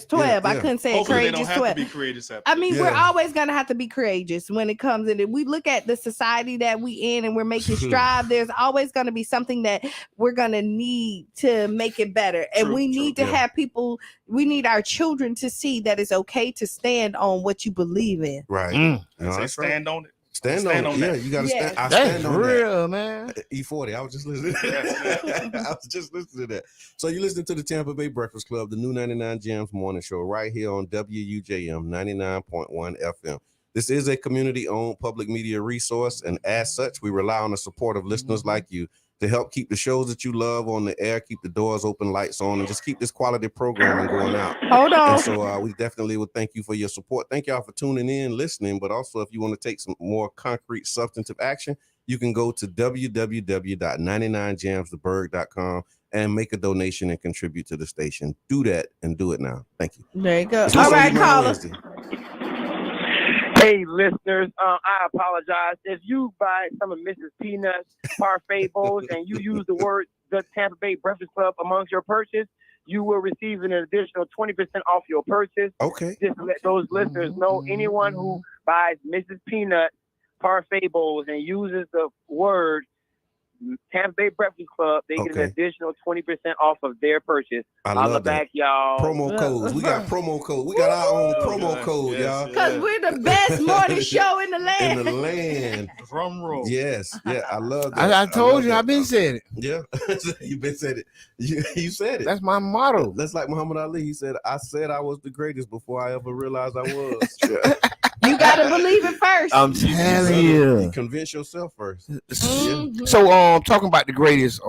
12. I couldn't say Hopefully courageous they don't 12. have to be courageous. I mean, we're always gonna have to be courageous when it comes in. If we look at the society that we in and we're making strive, there's always gonna be something that we're gonna need to make it better. And we need to have people. We need our children to see that it's okay to stand on what you believe in. Right. Stand on it. Stand on it. Yeah, you gotta stand. I That's stand on real, that. man. E40. I was just listening. I was just listening to that. So you're listening to the Tampa Bay Breakfast Club, the new 99 Jams morning show, right here on WUJM 99.1 FM. This is a community-owned public media resource, and as such, we rely on the support of listeners like you to help keep the shows that you love on the air, keep the doors open, lights on, and just keep this quality programming going out. Hold on. And so we definitely would thank you for your support. Thank y'all for tuning in, listening, but also if you want to take some more concrete, substantive action, you can go to www.99jamstheberg.com and make a donation and contribute to the station. Do that and do it now. Thank you. There you go. All right, caller. Hey, listeners, I apologize. If you buy some of Mrs. Peanut's parfait bowls and you use the word the Tampa Bay Breakfast Club amongst your purchase, you will receive an additional 20% off your purchase. Okay. Just to let those listeners know, anyone who buys Mrs. Peanut parfait bowls and uses the word Tampa Bay Breakfast Club, they get an additional 20% off of their purchase. I love that. Back, y'all. Promo codes. We got promo code. We got our own promo code, y'all. Because we're the best morning show in the land. In the land. Drum roll. Yes. Yeah, I love that. I told you, I've been said it. Yeah. You've been said it. You said it. That's my motto. That's like Muhammad Ali. He said, I said I was the greatest before I ever realized I was. You gotta believe it first. I'm telling you. You convince yourself first. Mm-hmm. So talking about the greatest,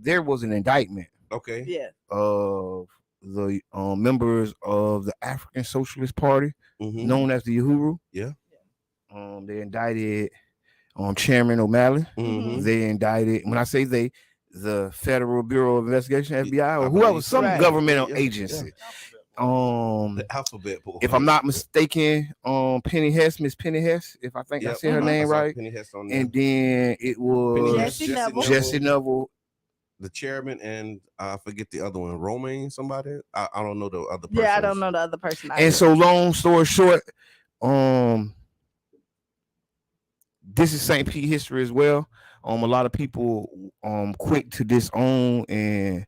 there was an indictment. Okay. Yeah. Of the members of the African Socialist Party, known as the Uhuru. Yeah. They indicted Chairman O'Malley. They indicted, when I say they, the Federal Bureau of Investigation, FBI, or whoever, some governmental agency. The alphabet boy. If I'm not mistaken, Penny Hess, Miss Penny Hess, if I think I said her name right. Penny Hess on and then it was Jesse Neville. The chairman, and I forget the other one, Romaine, somebody. I don't know the other person. Yeah, I don't know the other person. And so, long story short, this is St. Pete history as well. A lot of people quick to disown and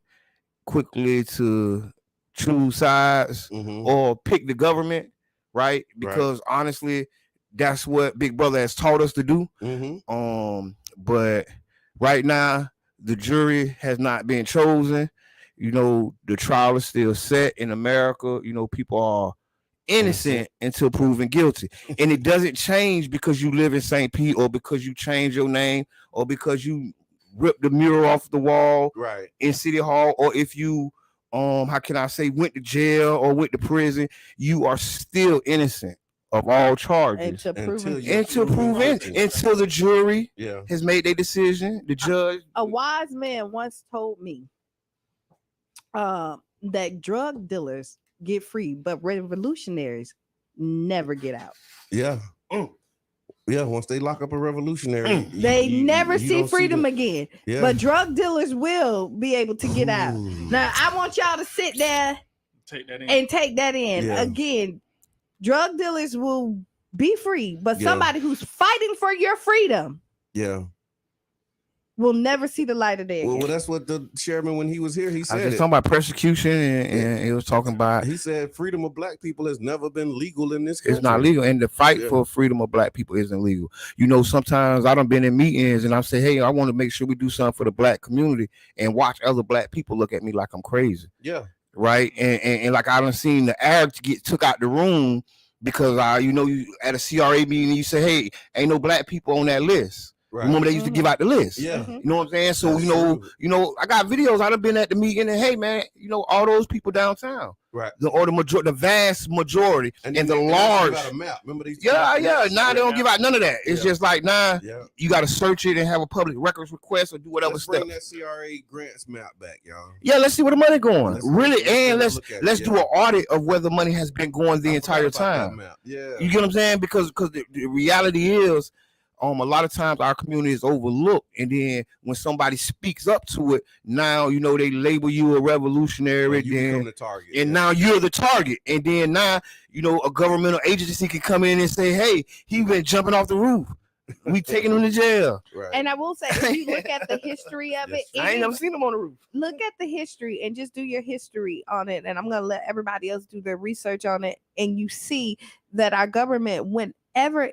quickly to choose sides or pick the government, right? Because honestly, that's what Big Brother has taught us to do. But right now, the jury has not been chosen. The trial is still set in America. People are innocent until proven guilty. And it doesn't change because you live in St. Pete or because you change your name or because you rip the mural off the wall in City Hall, or if you how can I say went to jail or went to prison. You are still innocent of all charges until the jury has made their decision. The judge. A wise man once told me that drug dealers get free, but revolutionaries never get out. Yeah. Yeah, once they lock up a revolutionary, they never see freedom again. Yeah. But drug dealers will be able to get out. Now, I want y'all to sit there and take that in. Yeah. Again, drug dealers will be free, but somebody who's fighting for your freedom will never see the light of day again. Well, that's what the chairman, when he was here, he said. I was talking about persecution, and he was talking about. He said freedom of black people has never been legal in this country. It's not legal, and the fight for freedom of black people isn't legal. Sometimes I done been in meetings, and I say, "Hey, I want to make sure we do something for the black community," and watch other black people look at me like I'm crazy. Yeah. Right, and like I done seen the Arabs get took out the room because you at a CRA meeting, you say, "Hey, ain't no black people on that list." Right. Remember they used to give out the list. Yeah. You know what I'm saying? So I got videos. I've been at the meeting, and hey man, all those people downtown. Right. The vast majority and the large. Got a map. Remember these? Yeah. Now they don't give out none of that. It's just like you got to search it and have a public records request or do whatever let's stuff. Bring that CRA grants map back, y'all. Yeah, let's see where the money going. Let's do an audit of where the money has been going the entire time. Yeah. You get what I'm saying? Because the reality is. A lot of times our community is overlooked, and then when somebody speaks up to it, now they label you a revolutionary, become the target, and now you're the target, and then now a governmental agency can come in and say, "Hey, he been jumping off the roof. We taking him to jail." Right. And I will say, if you look at the history of it, I ain't never seen him on the roof. Look at the history and just do your history on it, and I'm gonna let everybody else do their research on it, and you see that our government whenever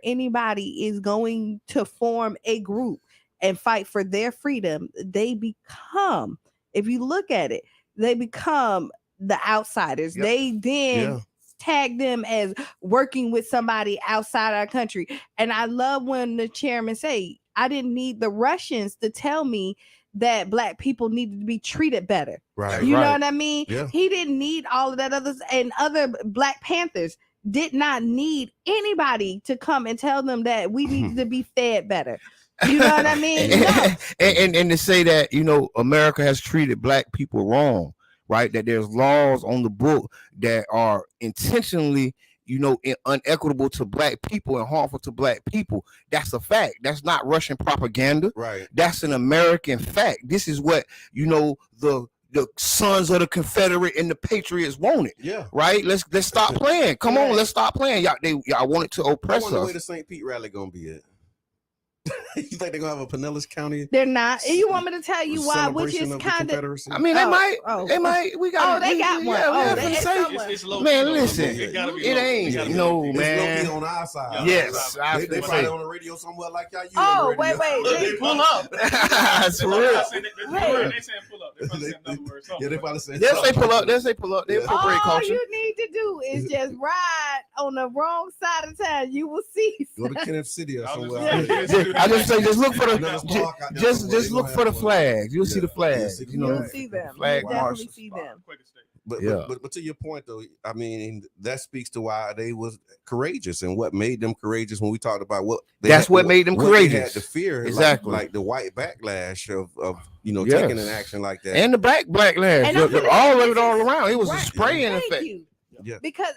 anybody is going to form a group and fight for their freedom, they become, if you look at it, they become the outsiders. Yep. They then tag them as working with somebody outside our country. And I love when the chairman say, I didn't need the Russians to tell me that black people needed to be treated better. Right. You know what I mean? Yeah. He didn't need all of that others, and other Black Panthers did not need anybody to come and tell them that we needed to be fed better. You know what I mean? And to say that, America has treated black people wrong, right? That there's laws on the book that are intentionally, unequitable to black people and harmful to black people. That's a fact. That's not Russian propaganda. Right. That's an American fact. This is what, the sons of the Confederate and the Patriots wanted. Yeah. Right. Let's stop playing. Come on, let's stop playing. Y'all wanted to oppress us. I wonder where the St. Pete rally gonna be at. You think they're gonna have a Pinellas County? They're not. You want me to tell you why? Which is kind of. I mean, they might. They might. We got. They got one. It's low. Man, listen. It ain't. No, man. It's low on our side. Yes. They probably on the radio somewhere like y'all. Oh, wait. They pull up. That's for real. They saying pull up. They probably saying another word. Yeah, they probably say. They'll say pull up. They appropriate culture. All you need to do is just ride on the wrong side of town, you will see. Go to Kenneth City or somewhere. I just say, just look for just look for the flags. You'll see the flags. You'll see them. Flag You'll definitely see them. But to your point though, I mean that speaks to why they was courageous and what made them courageous when we talked about what what made them courageous. They had to fear exactly like the white backlash of taking an action like that and the black backlash, all of it all around. It was a spraying Thank effect. you. Because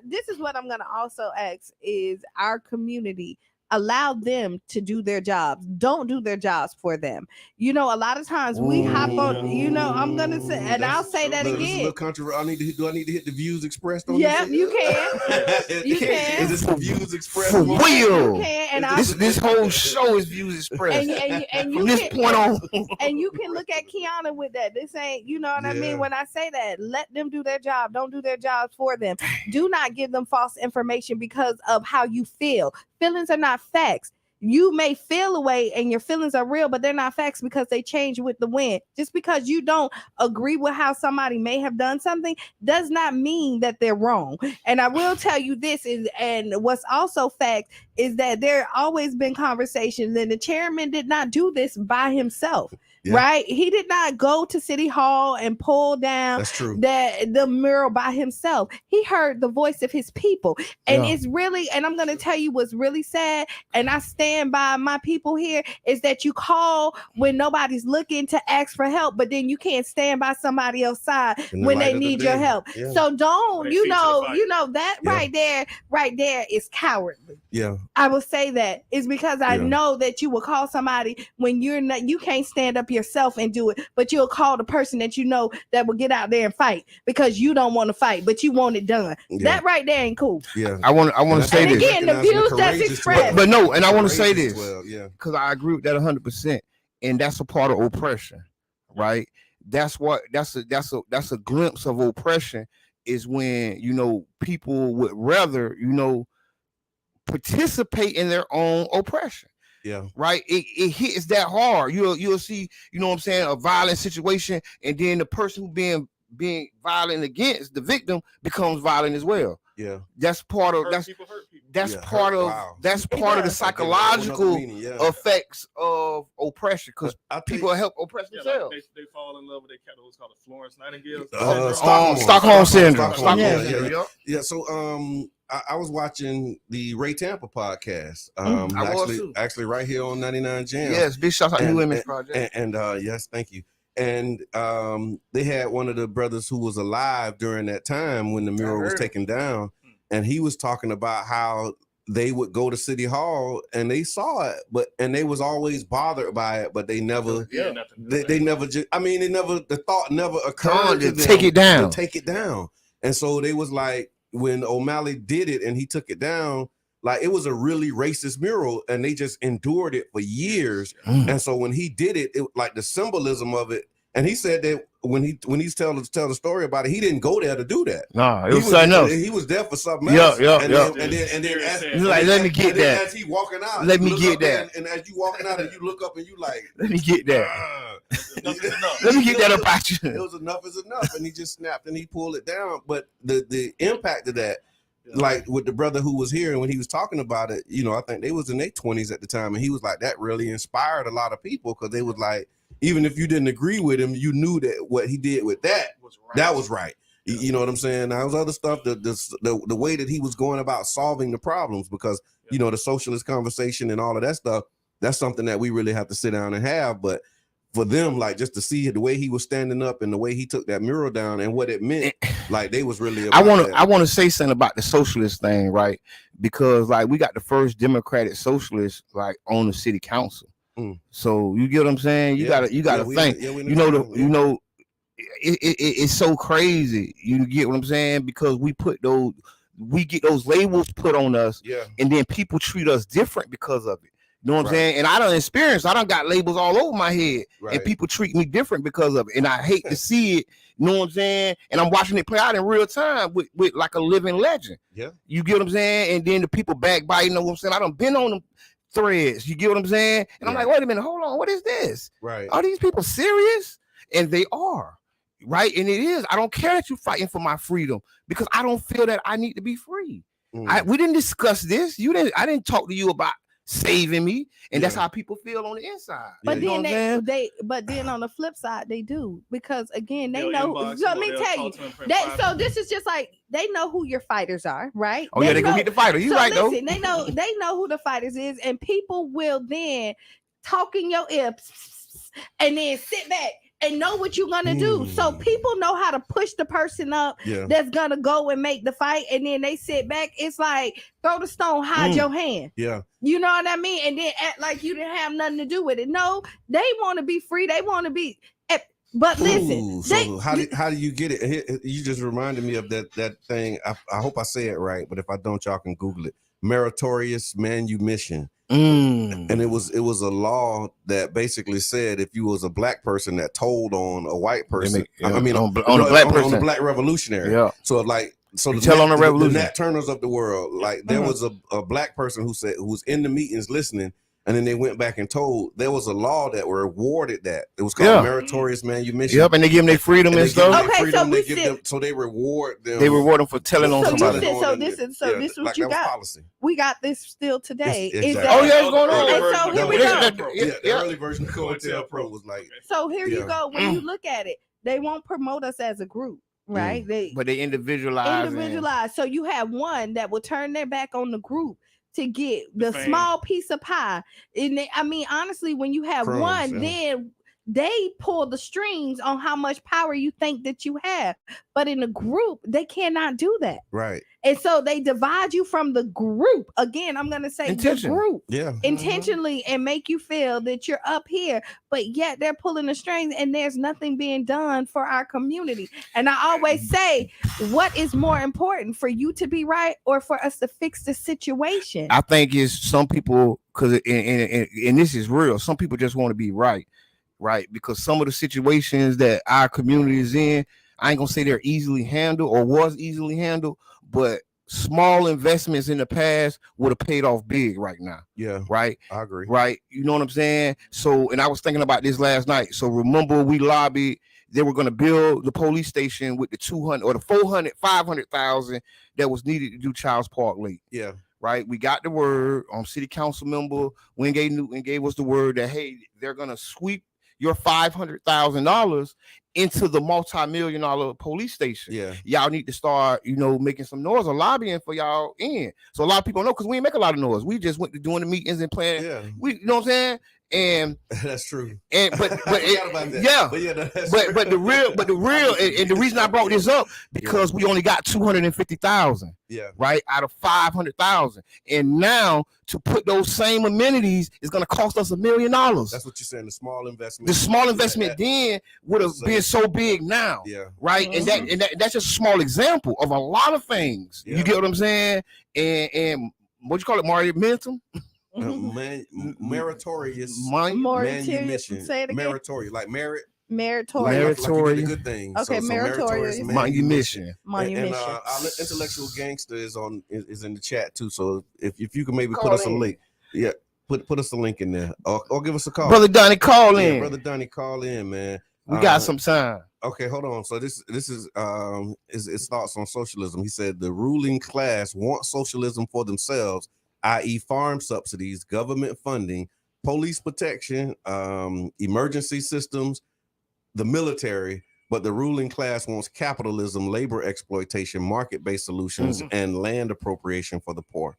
this is what I'm gonna also ask is our community. Allow them to do their jobs. Don't do their jobs for them. A lot of times we hop on. I'm gonna say, and I'll say that again. Do I need to hit the views expressed on? Yeah, you can. You can. Is this the views expressed? For real. You can. And this whole show is views expressed. And from this point on. And you can look at Kiana with that. This ain't. You know what I mean? When I say that, let them do their job. Don't do their jobs for them. Do not give them false information because of how you feel. Feelings are not facts. You may feel a way and your feelings are real, but they're not facts because they change with the wind. Just because you don't agree with how somebody may have done something does not mean that they're wrong. And I will tell you this and what's also fact is that there always been conversations and the chairman did not do this by himself. Yeah. Right? He did not go to City Hall and pull down the mural by himself. He heard the voice of his people. And it's really, and I'm going to tell you what's really sad, and I stand by my people here, is that you call when nobody's looking to ask for help, but then you can't stand by somebody else's side when they need your help. Yeah. So don't, that right there is cowardly. Yeah. I will say that is because I know that you will call somebody when you can't stand up yourself and do it, but you'll call the person that you know that will get out there and fight because you don't want to fight, but you want it done. That right there ain't cool. Yeah, I want to say this. Again, the views that's expressed. But no, and I want to say this because I agree with that 100%, and that's a part of oppression, right? That's a glimpse of oppression is when people would rather participate in their own oppression. Yeah. Right. It hits that hard. You'll see, a violent situation, and then the person who being violent against the victim becomes violent as well. Yeah. That's part of that's part of the psychological effects of oppression because people help oppress themselves. They fall in love with what's called a Florence Nightingale Stockholm syndrome. Yeah. So I was watching the Ray Tampa podcast. Actually right here on 99 Jam. Yes, big shout out to New Image Project. And yes, thank you. And they had one of the brothers who was alive during that time when the mural was taken down, and he was talking about how they would go to City Hall and they saw it, and they was always bothered by it, but they never, the thought never occurred to them take it down. To take it down. And so they was like, when O'Malley did it and he took it down, like it was a really racist mural, and they just endured it for years. And so when he did it, like the symbolism of it, and he said that when he's tell the story about it, he didn't go there to do that. No, it was something else. He was there for something else. And then as, let me get that. As he walking out, let me get that. And as you walking out, and you look up and you like, let me get that. Let me get that about you. It was enough is enough, and he just snapped and he pulled it down. But the impact of that. Like with the brother who was here, and when he was talking about it, I think they was in their 20s at the time, and he was like, that really inspired a lot of people because they was like, even if you didn't agree with him, you knew that what he did with that was right. You know what I'm saying? Now, there was other stuff, the way that he was going about solving the problems, because the socialist conversation and all of that stuff, that's something that we really have to sit down and have. But for them, like, just to see the way he was standing up and the way he took that mural down and what it meant, like they was really. I want to say something about the socialist thing, right? Because like we got the first democratic socialist like on the city council. So you get what I'm saying? You gotta think. It's so crazy. You get what I'm saying? Because we get those labels put on us, and then people treat us different because of it. You know what I'm saying? And I done got labels all over my head, and people treat me different because of it. And I hate to see it. You know what I'm saying? And I'm watching it play out in real time with like a living legend. Yeah. You get what I'm saying? And then the people backbite, you know what I'm saying? I done been on them threads. You get what I'm saying? And I'm like, wait a minute, hold on, what is this? Right. Are these people serious? And they are. Right. And it is. I don't care that you're fighting for my freedom because I don't feel that I need to be free. We didn't discuss this. I didn't talk to you about saving me, and that's how people feel on the inside. But then but then on the flip side, they do, because again, they know. Let me tell you that. So this is just like they know who your fighters are, right? Oh, they go meet the fighter. You right though. They know who the fighters is, and people will then talk in your ear and then sit back and know what you're gonna do. So people know how to push the person up that's gonna go and make the fight, and then they sit back. It's like throw the stone, hide your hand. Yeah. You know what I mean? And then act like you didn't have nothing to do with it. No, they want to be free. They want to be. But listen, so how do you get it? You just reminded me of that thing. I hope I say it right, but if I don't, y'all can Google it. Meritorious manumission. And it was a law that basically said if you was a black person that told on a white person, on a black revolutionary. So tell on the revolution, the Nat Turners of the world, like there was a black person who was in the meetings listening, and then they went back and told. There was a law that rewarded that. It was called meritorious manumission. Yep, and they give them their freedom and stuff. So they reward them. They reward them for telling on somebody. This is what you got. Policy. We got this still today. It's going on. And so here we go. The early version of COINTELPRO was like. So here you go. When you look at it, they won't promote us as a group. Right, but they individualize. So you have one that will turn their back on the group to get the small piece of pie. And honestly, when you have one, then they pull the strings on how much power you think that you have. But in a group, they cannot do that. Right. And so they divide you from the group. Again, I'm going to say the group. Intentionally, and make you feel that you're up here, but yet they're pulling the strings and there's nothing being done for our community. And I always say, what is more important, for you to be right or for us to fix the situation? I think it's some people, because and this is real, some people just want to be right, because some of the situations that our community is in, I ain't gonna say they're easily handled or was easily handled, but small investments in the past would have paid off big right now. Yeah. Right. I agree. Right. You know what I'm saying? So, and I was thinking about this last night. So remember, we lobbied, they were going to build the police station with the 200 or the 400, 500,000 that was needed to do Childs Park Lake. Yeah. Right. We got the word on city council member Wingate Newton gave us the word that, hey, they're going to sweep your $500,000 into the multi-million-dollar police station. Yeah, y'all need to start, making some noise or lobbying for y'all in. So a lot of people know, because we didn't make a lot of noise. We just went to doing the meetings and playing. Yeah, you know what I'm saying? And that's true. And but the real and the reason I brought this up, because we only got 250,000. Yeah. Right, out of 500,000, and now to put those same amenities is going to cost us $1 million. That's what you're saying. The small investment. The small investment then would have been so big now. Yeah. Right, and that's just a small example of a lot of things. Yeah. You get what I'm saying? And what you call it, monumentum? Meritorious manumission. Say it again. Meritorious, like merit. Meritorious. Like you did a good thing. Okay, so meritorious manumission. And our intellectual gangster is in the chat too. So if you can maybe put us a link, put us a link in there, or give us a call. Brother Donnie, call in. Brother Donnie, call in, man. We got some time. Okay, hold on. So this is his thoughts on socialism. He said the ruling class wants socialism for themselves, i.e., farm subsidies, government funding, police protection, emergency systems, the military, but the ruling class wants capitalism, labor exploitation, market-based solutions, and land appropriation for the poor.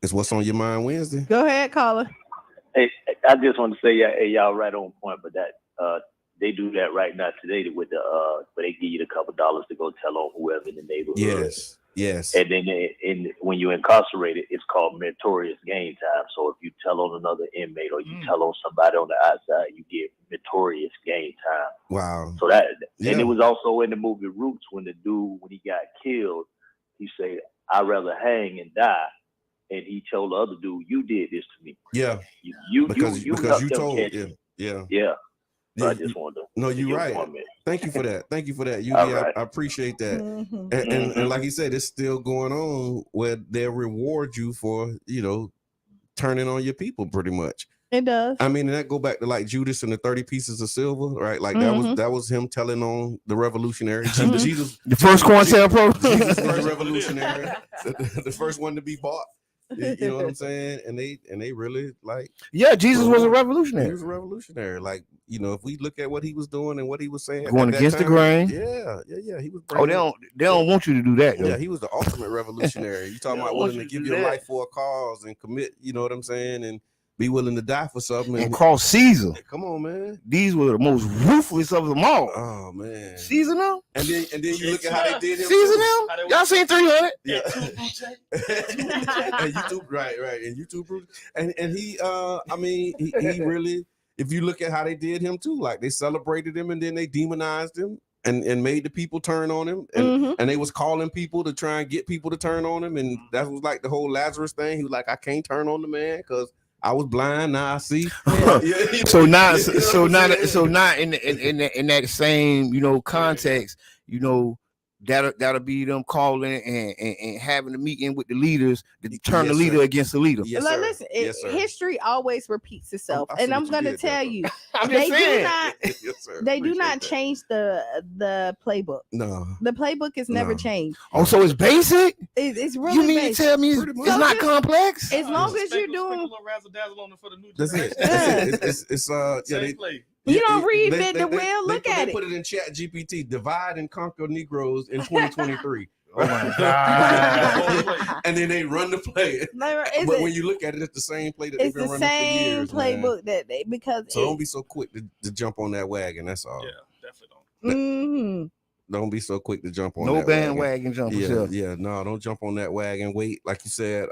It's what's on your mind Wednesday. Go ahead, caller. Hey, I just want to say, hey, y'all right on point, but that they do that right now today with the where they give you a couple dollars to go tell on whoever in the neighborhood. Yes. And then when you're incarcerated, it's called meritorious gain time. So if you tell on another inmate or you tell on somebody on the outside, you get meritorious gain time. Wow. So and it was also in the movie Roots when the dude, when he got killed, he said, I'd rather hang and die. And he told the other dude, you did this to me. Yeah. Because you told. Yeah. So I just wanted to. No, you're right. Thank you for that. I appreciate that. And like he said, it's still going on where they'll reward you for, turning on your people pretty much. It does. I mean, and that go back to like Judas and the 30 pieces of silver, right? Like that was him telling on the revolutionary. Jesus, the first coin sale pro. Jesus was the revolutionary, the first one to be bought. You know what I'm saying? And they really like. Yeah, Jesus was a revolutionary. He was a revolutionary. Like, you know, if we look at what he was doing and what he was saying, going against the grain. Yeah. He was. They don't want you to do that. Though. Yeah, he was the ultimate revolutionary. You talking about willing to give your life for a cause and commit. You know what I'm saying? And be willing to die for something and cross Caesar. Come on, man. These were the most ruthless of them all. Oh man, Caesar them. And then you look at how they did him. Caesar them. Y'all seen 300? Yeah. And YouTube, right, and YouTube, and he, I mean, he really. If you look at how they did him too, like they celebrated him and then they demonized him and made the people turn on him, and they was calling people to try and get people to turn on him, and that was like the whole Lazarus thing. He was like, I can't turn on the man because I was blind, now I see. So not in that same context, that'll be them calling and having a meeting with the leaders to turn the leader against the leader. Yes, sir. Listen, history always repeats itself, and I'm going to tell you, they do not change the playbook. No, the playbook is never changed. Oh, so it's basic? It's really. You mean basic. to tell me it's not complex? As long as you're doing. That's it. It's You don't reinvent the wheel. Look at it. They put it in Chat GPT. Divide and conquer Negroes in 2023. Oh my God! And then they run the play. But when you look at it, it's the same play that they've been running for years. It's the same playbook that they So don't be so quick to jump on that wagon. That's all. Yeah, definitely don't. Don't be so quick to jump on no that bandwagon jump. Yeah, no, don't jump on that wagon. Wait, like you said,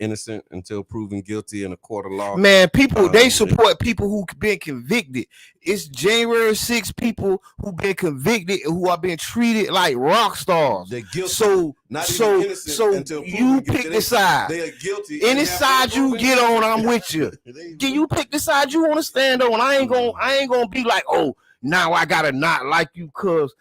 innocent until proven guilty in a court of law. Man, people they support people who've been convicted. It's January 6 people who've been convicted and who are being treated like rock stars. They're guilty. So you pick the side. They are guilty. Any side you get on, I'm with you. Can you pick the side you want to stand on? I ain't gonna be like, oh, now I gotta not like you because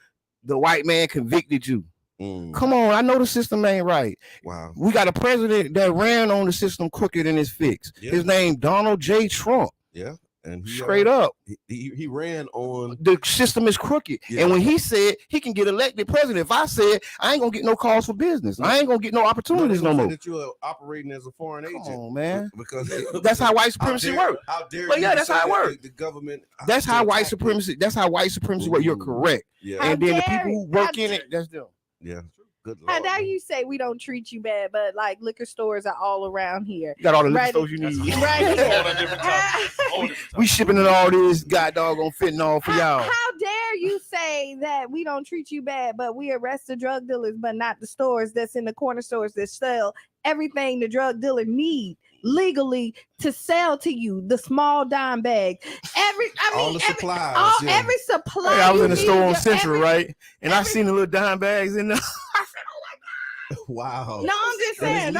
the white man convicted you. Come on, I know the system ain't right. Wow. We got a president that ran on the system crooked in his fix. Yeah. His name Donald J. Trump. Yeah. And straight up. He ran on the system is crooked. Yeah. And when he said he can get elected president, if I said I ain't gonna get no calls for business, I ain't gonna get no opportunities no more. That you're operating as a foreign agent. Come on, man. Because that's how white supremacy works. How dare but yeah, that's how it works. The government. That's how white supremacy. That's how white supremacy works. You're correct. Yeah. And then the people who work in it, that's them. Yeah. Good Lord. How dare you say we don't treat you bad, but like liquor stores are all around here. You got all the liquor stores you need. Right here. We shipping in all this doggone fentanyl for y'all. How dare you say that we don't treat you bad, but we arrest the drug dealers, but not the stores that's in the corner stores that sell everything the drug dealer need legally to sell to you, the small dime bags, all the supplies, every supply. Hey, I was in the store on Central, right? And I seen the little dime bags in there. Wow. No, I'm just saying.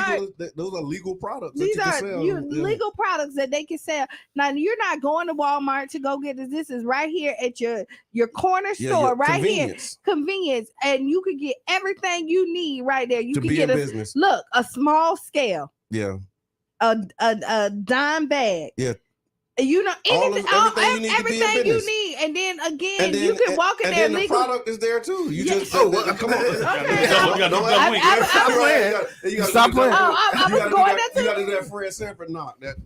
Those are legal products. These are legal products that they can sell. Now, you're not going to Walmart to go get this. This is right here at your corner store, right here. Convenience. And you can get everything you need right there. You can get a small scale. Yeah. A dime bag. Yeah. You know, everything you need, and then again, you can walk in there. And then the product is there too. You just come on. Okay, stop playing. I was going that too. You got to do that Fred Sanford knock that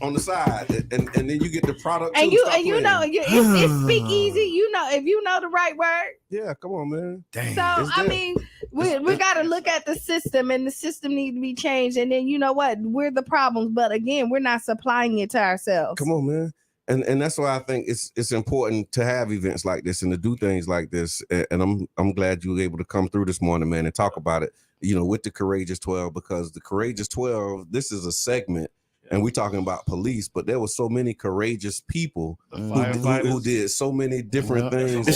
on the side, and then you get the product. And you know, it's speak easy. You know, if you know the right word. Yeah, come on, man. Dang. So I mean, we got to look at the system, and the system needs to be changed. And then you know what? We're the problems, but again, we're not supplying it to ourselves. Come on, man. And that's why I think it's important to have events like this and to do things like this. And I'm glad you were able to come through this morning, man, and talk about it. You know, with the Courageous 12, because the Courageous 12, this is a segment. And we're talking about police, but there were so many courageous people who did so many different things. The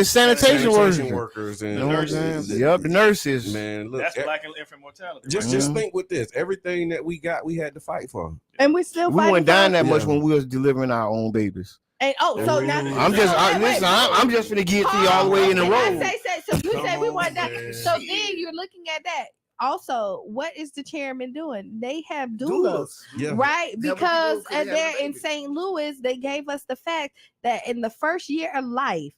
sanitation workers and the nurses. Man, look, that's black infant mortality. Just think with this, everything that we got, we had to fight for, and we still. We weren't dying that much when we was delivering our own babies. And so now I'm just gonna get to you all the way in the road. So you say we want that. So then you're looking at that. also, what is the chairman doing? They have doulas. Yeah. Right? Because they're in St. Louis, they gave us the fact that in the first year of life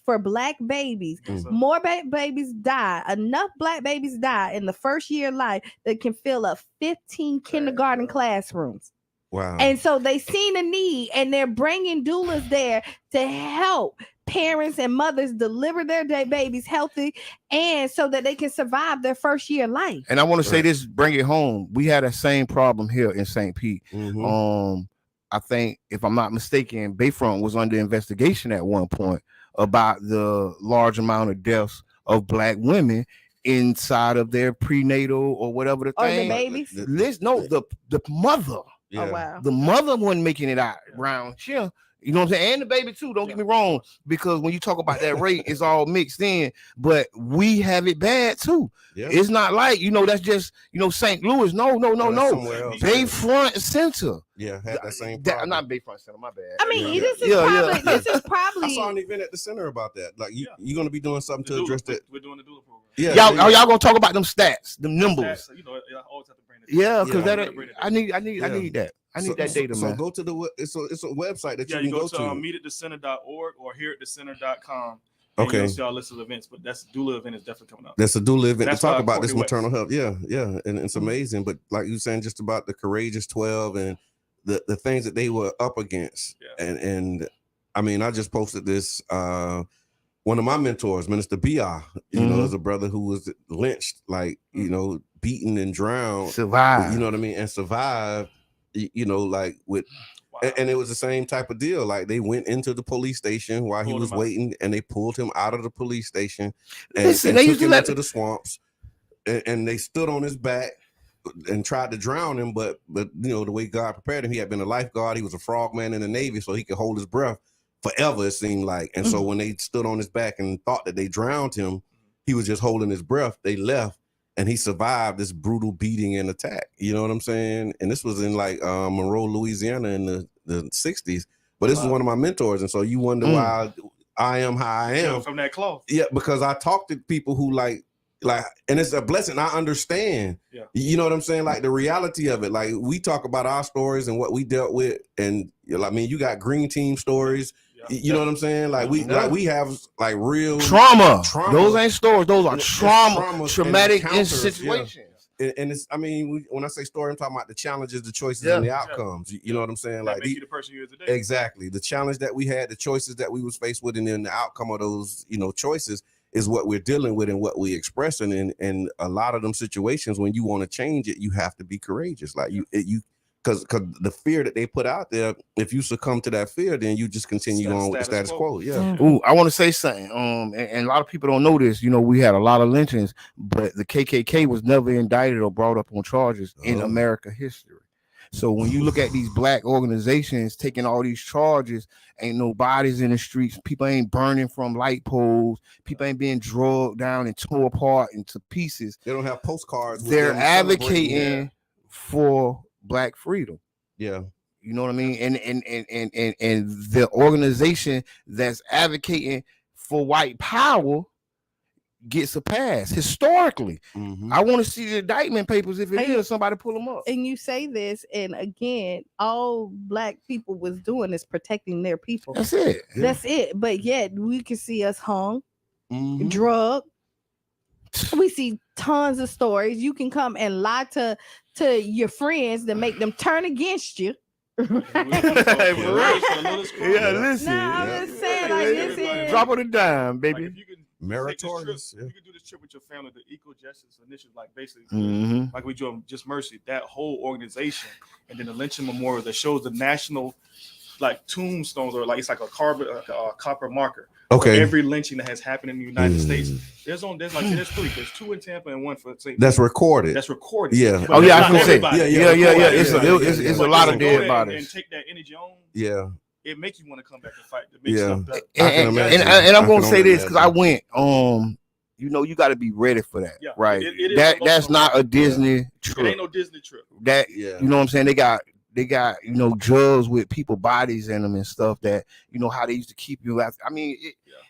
for black babies, more babies die. Enough black babies die in the first year of life that can fill up 15 kindergarten classrooms. Wow. And so they seen a need, and they're bringing doulas there to help parents and mothers deliver their babies healthy, and so that they can survive their first year of life. And I want to say this, bring it home. We had that same problem here in St. Pete. I think, if I'm not mistaken, Bayfront was under investigation at one point about the large amount of deaths of black women inside of their prenatal or whatever the thing. The babies? The mother. Yeah. Oh, wow. The mother wasn't making it out around here. You know what I'm saying? And the baby too, don't get me wrong, because when you talk about that rate, it's all mixed in, but we have it bad too. Yeah. It's not like, that's just, St. Louis. No. Bayfront Center. Yeah, had that same problem. Not Bayfront Center, my bad. I mean, this is probably. I saw an event at the center about that. Like, you're going to be doing something to address that. We're doing the doula program. Yeah, y'all going to talk about them stats, them numbers. I always have to bring it. Yeah, because I need that. I need that data, man. So go to it's a website that you can go to. meetatthecenter.org or hereatthecenter.com. Okay. You'll see our list of events, but that's a doula event is definitely coming up. That's a doula event to talk about this maternal health. Yeah, and it's amazing. But like you were saying, just about the Courageous 12 and the things that they were up against. Yeah. And I mean, I just posted this. One of my mentors, Minister B.I., is a brother who was lynched, like, beaten and drowned. Survived. You know what I mean? And survived, like with, and it was the same type of deal. Like, they went into the police station while he was waiting, and they pulled him out of the police station and took him into the swamps, and they stood on his back and tried to drown him. But the way God prepared him, he had been a lifeguard. He was a frogman in the Navy, so he could hold his breath forever, it seemed like. And so when they stood on his back and thought that they drowned him, he was just holding his breath. They left, and he survived this brutal beating and attack. You know what I'm saying? And this was in like Monroe, Louisiana in the 60s. But this is one of my mentors. And so you wonder why I am how I am. From that cloth. Yeah, because I talk to people who like, and it's a blessing. I understand. Yeah. You know what I'm saying? Like, the reality of it. Like, we talk about our stories and what we dealt with, and I mean, you got green team stories. You know what I'm saying? Like, we have like real trauma. Those ain't stories. Those are traumatic situations. Yeah. And it's, I mean, when I say story, I'm talking about the challenges, the choices, and the outcomes. You know what I'm saying? Like, make you the person you are today. Exactly. The challenge that we had, the choices that we was faced with, and then the outcome of those, choices is what we're dealing with and what we expressing. And a lot of them situations, when you want to change it, you have to be courageous. Like, because the fear that they put out there, if you succumb to that fear, then you just continue on with the status quo. Yeah. Ooh, I want to say something. And a lot of people don't know this. We had a lot of lynchings, but the KKK was never indicted or brought up on charges in America history. So when you look at these black organizations taking all these charges, ain't no bodies in the streets. People ain't burning from light poles. People ain't being drugged down and tore apart into pieces. They don't have postcards. They're advocating for black freedom. Yeah. You know what I mean? And the organization that's advocating for white power gets a pass historically. I want to see the indictment papers if it is, somebody pull them up. And you say this, and again, all black people was doing is protecting their people. That's it. That's it. But yet we can see us hung, drugged. We see tons of stories. You can come and lie to your friends to make them turn against you. Listen. Nah, I'm just saying, like, this is drop on a dime, baby. Like, if you can meritorious. You can do this trip with your family, the Equal Justice Initiative, like basically, like we do Just Mercy, that whole organization, and then the lynching memorial that shows the national, like, tombstones, or like it's like a copper marker. Okay. Every lynching that has happened in the United States, there's three. There's two in Tampa and one for St. That's recorded. That's recorded. Yeah. But I was gonna say. Yeah. It's a lot of dead bodies. And take that energy on. Yeah. It make you want to come back and fight. To make stuff better. And I'm gonna say this because I went. You got to be ready for that, right? That's not a Disney trip. It ain't no Disney trip. You know what I'm saying? They got jugs with people bodies in them and stuff that how they used to keep you out. I mean,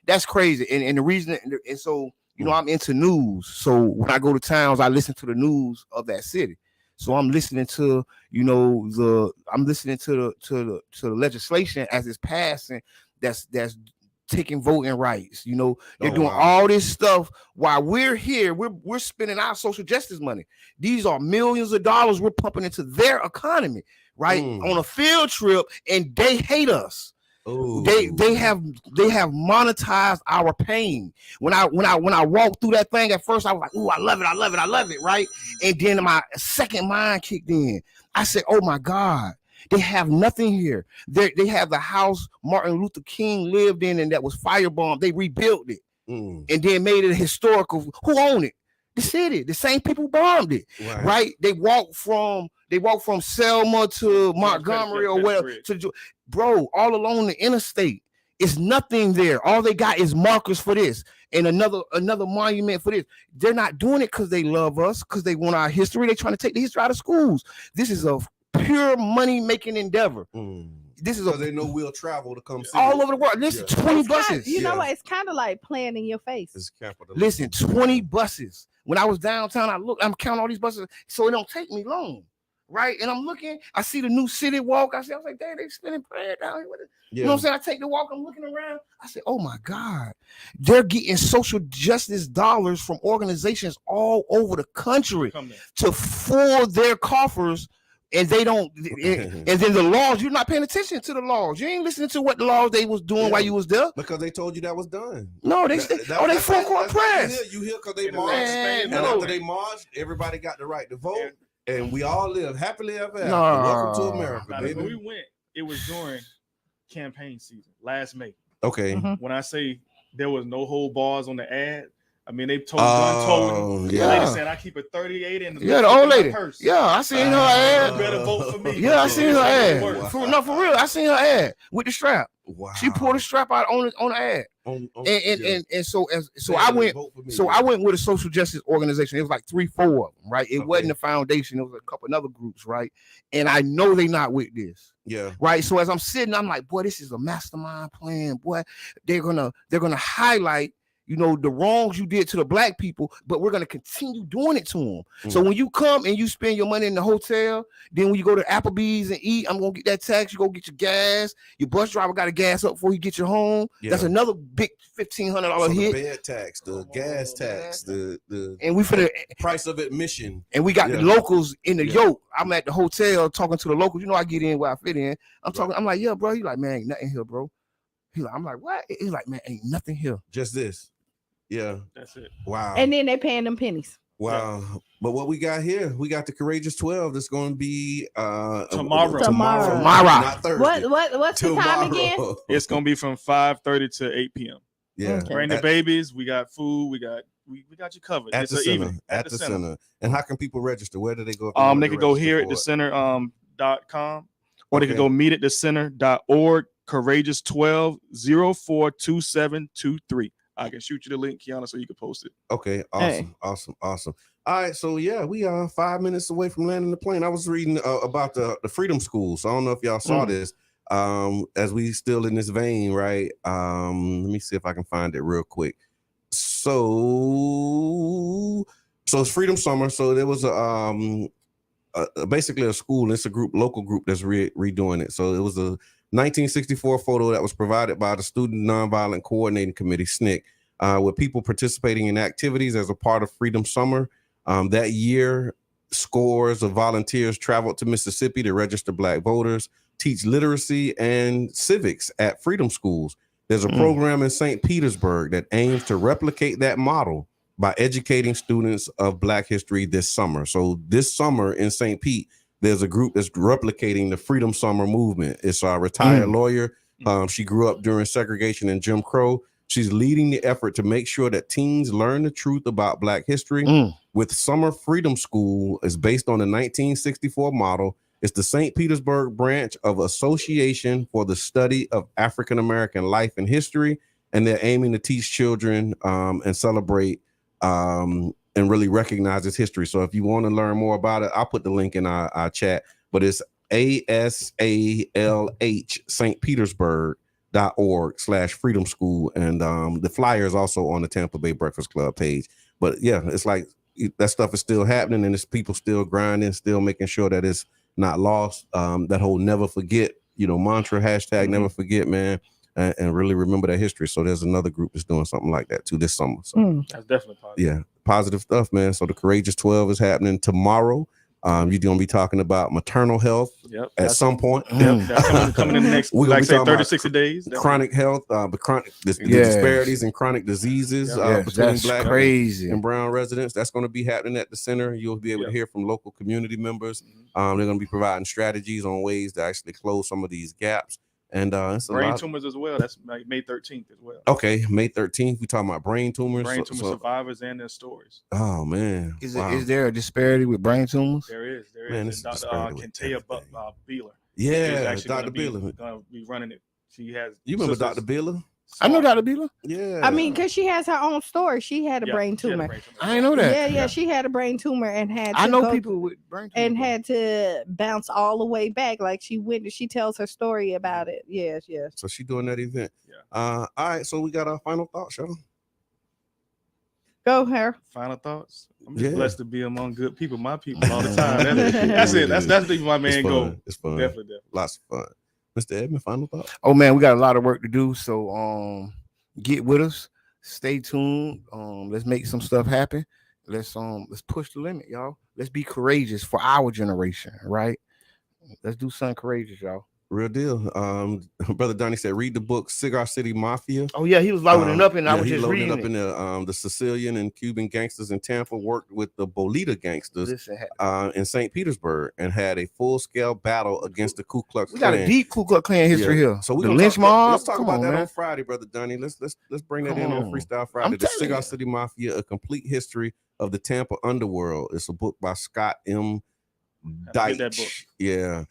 that's crazy. And the reason, and so You know, I'm into news. So when I go to towns, I listen to the news of that city. So I'm listening to, you know, the legislation as it's passing that's taking voting rights. You know, they're doing all this stuff while we're here. We're spending our social justice money. These are millions of dollars we're pumping into their economy, right? On a field trip, and they hate us. Ooh. They have monetized our pain. When I walked through that thing at first, I was like, "Ooh, I love it," right? And then my second mind kicked in. I said, "Oh my God, they have nothing here. They have the house Martin Luther King lived in, and that was firebombed. They rebuilt it and then made it historical. Who owned it? The city. The same people bombed it, right? They walked from Selma to Montgomery or whatever to." Bro, all along the interstate, it's nothing there. All they got is markers for this and another monument for this. They're not doing it because they love us, because they want our history. They're trying to take the history out of schools. This is a pure money-making endeavor. This is they know we'll travel to come see all over the world. Listen, 20 buses. You know what? It's kind of like playing in your face. Listen, 20 buses. When I was downtown, I'm counting all these buses, so it don't take me long. Right, and I'm looking. I see the new city walk. I was like, "Damn, they spending bread down here with it." You know what I'm saying? I take the walk. I'm looking around. I say, "Oh my God, they're getting social justice dollars from organizations all over the country to fill their coffers." And they don't. And then the laws, you're not paying attention to the laws. You ain't listening to what the laws they was doing while you was there. Because they told you that was done. No, they full court press. You hear because they marched. And after they marched, everybody got the right to vote. And we all live happily ever after. Welcome to America, baby. When we went, it was during campaign season, last May. Okay. When I say there was no hold bars on the ad, I mean they told the lady said I keep a 38 in the old lady. Purse. Yeah, I seen her ad. You better vote for me. Yeah, I seen her ad. For real, I seen her ad with the strap. Wow. She pulled the strap out on the ad. So I went with a social justice organization. It was like 3-4 of them, right? It wasn't a foundation. It was a couple other groups, right? And I know they not with this. Yeah. Right. So as I'm sitting, I'm like, boy, this is a mastermind plan. Boy, they're gonna highlight, you know, the wrongs you did to the black people, but we're going to continue doing it to them. So when you come and you spend your money in the hotel, then when you go to Applebee's and eat, I'm going to get that tax. You go get your gas. Your bus driver got to gas up before you get your home. Yeah. That's another big $1,500 hit. The bed tax, the gas tax, the and we for the price of admission. And we got the locals in the yoke. I'm at the hotel talking to the locals. You know, I get in where I fit in. I'm like, yeah, bro. He's like, man, ain't nothing here, bro. I'm like, what? He's like, man, ain't nothing here. Just this. Yeah, that's it. Wow. And then they paying them pennies. Wow. Yeah. But what we got here, we got the Courageous 12 that's going to be tomorrow. Not Thursday. What's the time again? It's going to be from 5:30 to 8 p.m. Yeah. Okay. Bring the babies. We got food. We got you covered. At the center. At the center. And how can people register? Where do they go? They could go here at thecenter.com, or they could go meet at thecenter.org. Courageous 12 042723. I can shoot you the link, Kiana, so you can post it. Okay, awesome. All right, so yeah, we are 5 minutes away from landing the plane. I was reading about the Freedom School, so I don't know if y'all saw this. As we still in this vein, right? Let me see if I can find it real quick. So it's Freedom Summer. So there was basically a school. It's a local group that's redoing it. So it was a 1964 photo that was provided by the Student Nonviolent Coordinating Committee, SNCC, with people participating in activities as a part of Freedom Summer. That year, scores of volunteers traveled to Mississippi to register Black voters, teach literacy and civics at Freedom Schools. There's a program in St. Petersburg that aims to replicate that model by educating students of Black history this summer. So this summer in St. Pete, there's a group that's replicating the Freedom Summer movement. It's a retired lawyer. She grew up during segregation and Jim Crow. She's leading the effort to make sure that teens learn the truth about Black history. With Summer Freedom School is based on the 1964 model. It's the St. Petersburg branch of Association for the Study of African American Life and History, and they're aiming to teach children and celebrate and really recognize its history. So if you want to learn more about it, I'll put the link in our chat, but it's ASALH St. Petersburg tampa.org/freedom school, and the flyer is also on the Tampa Bay Breakfast Club page. But yeah, it's like that stuff is still happening, and it's people still grinding, still making sure that it's not lost. That whole never forget, mantra, hashtag never forget, man, and really remember that history. So there's another group that's doing something like that too this summer. So that's definitely positive. Yeah, positive stuff, man. So the Courageous 12 is happening tomorrow. You're gonna be talking about maternal health at some point. That's coming in the next, we're like say 30, 60 days. Chronic health, the disparities in chronic diseases between Black and brown residents. That's going to be happening at the center. You'll be able to hear from local community members. They're going to be providing strategies on ways to actually close some of these gaps. And it's brain tumors as well. That's May 13th as well. Okay, May 13th. We talking about brain tumors. Brain tumor survivors and their stories. Oh man, is there a disparity with brain tumors? There is. Man, Dr. Kentea Beeler. Yeah, Dr. Beeler Gonna be running it. She has. You remember Dr. Beeler? I know Dr. Beeler. Yeah. I mean, because she has her own story. She had a brain tumor. I didn't know that. Yeah. She had a brain tumor and had. I know people with brain tumor and had to bounce all the way back. Like she tells her story about it. Yes. So she doing that event. Yeah. All right. So we got our final thoughts, y'all. Go her. Final thoughts. I'm just blessed to be among good people, my people, all the time. That's it. That's my main goal. It's fun. Definitely. Lots of fun. Mr. Edmund, final thoughts? Oh man, we got a lot of work to do. So get with us, stay tuned. Let's make some stuff happen. Let's push the limit, y'all. Let's be courageous for our generation, right? Let's do something courageous, y'all. Real deal. Brother Donnie said, read the book Cigar City Mafia. Oh yeah, he was loading up, and I was just reading up in the Sicilian and Cuban gangsters in Tampa worked with the Bolita gangsters in St. Petersburg and had a full-scale battle against the Ku Klux Klan. We got a deep Ku Klux Klan history here. So we lynch mob. Let's talk about that on Friday, Brother Donnie. Let's bring that in Freestyle Friday. The Cigar City Mafia: A Complete History of the Tampa Underworld. It's a book by Scott M. Deitch. Yeah.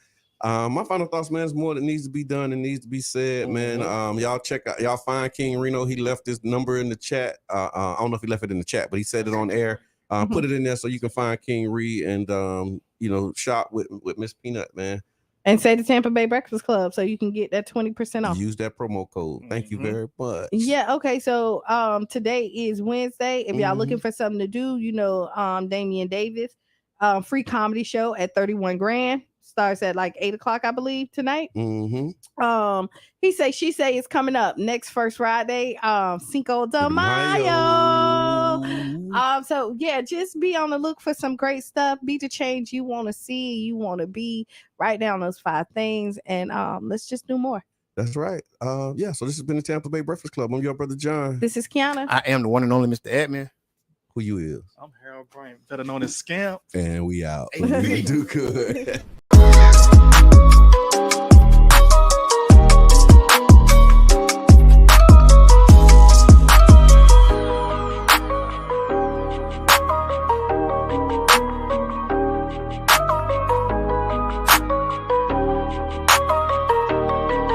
My final thoughts, man, is more that needs to be done and needs to be said, man. Y'all check out, y'all find King Reno. He left his number in the chat. I don't know if he left it in the chat, but he said it on air. Put it in there so you can find King Ree and shop with Miss Peanut, man. And say the Tampa Bay Breakfast Club so you can get that 20% off. Use that promo code. Thank you very much. Yeah, okay. So today is Wednesday. If y'all looking for something to do, Damian Davis, free comedy show at 31 Grand. Starts at like 8:00, I believe, tonight. He say, she say it's coming up next first Friday, Cinco de Mayo. So yeah, just be on the look for some great stuff. Be the change you want to see, you want to be. Write down those 5 things, and let's just do more. That's right. So this has been the Tampa Bay Breakfast Club. I'm your brother John. This is Kiana. I am the one and only Mr. Edmund. Who you is? I'm Harold Bryant, better known as Scamp. And we out. We really do good.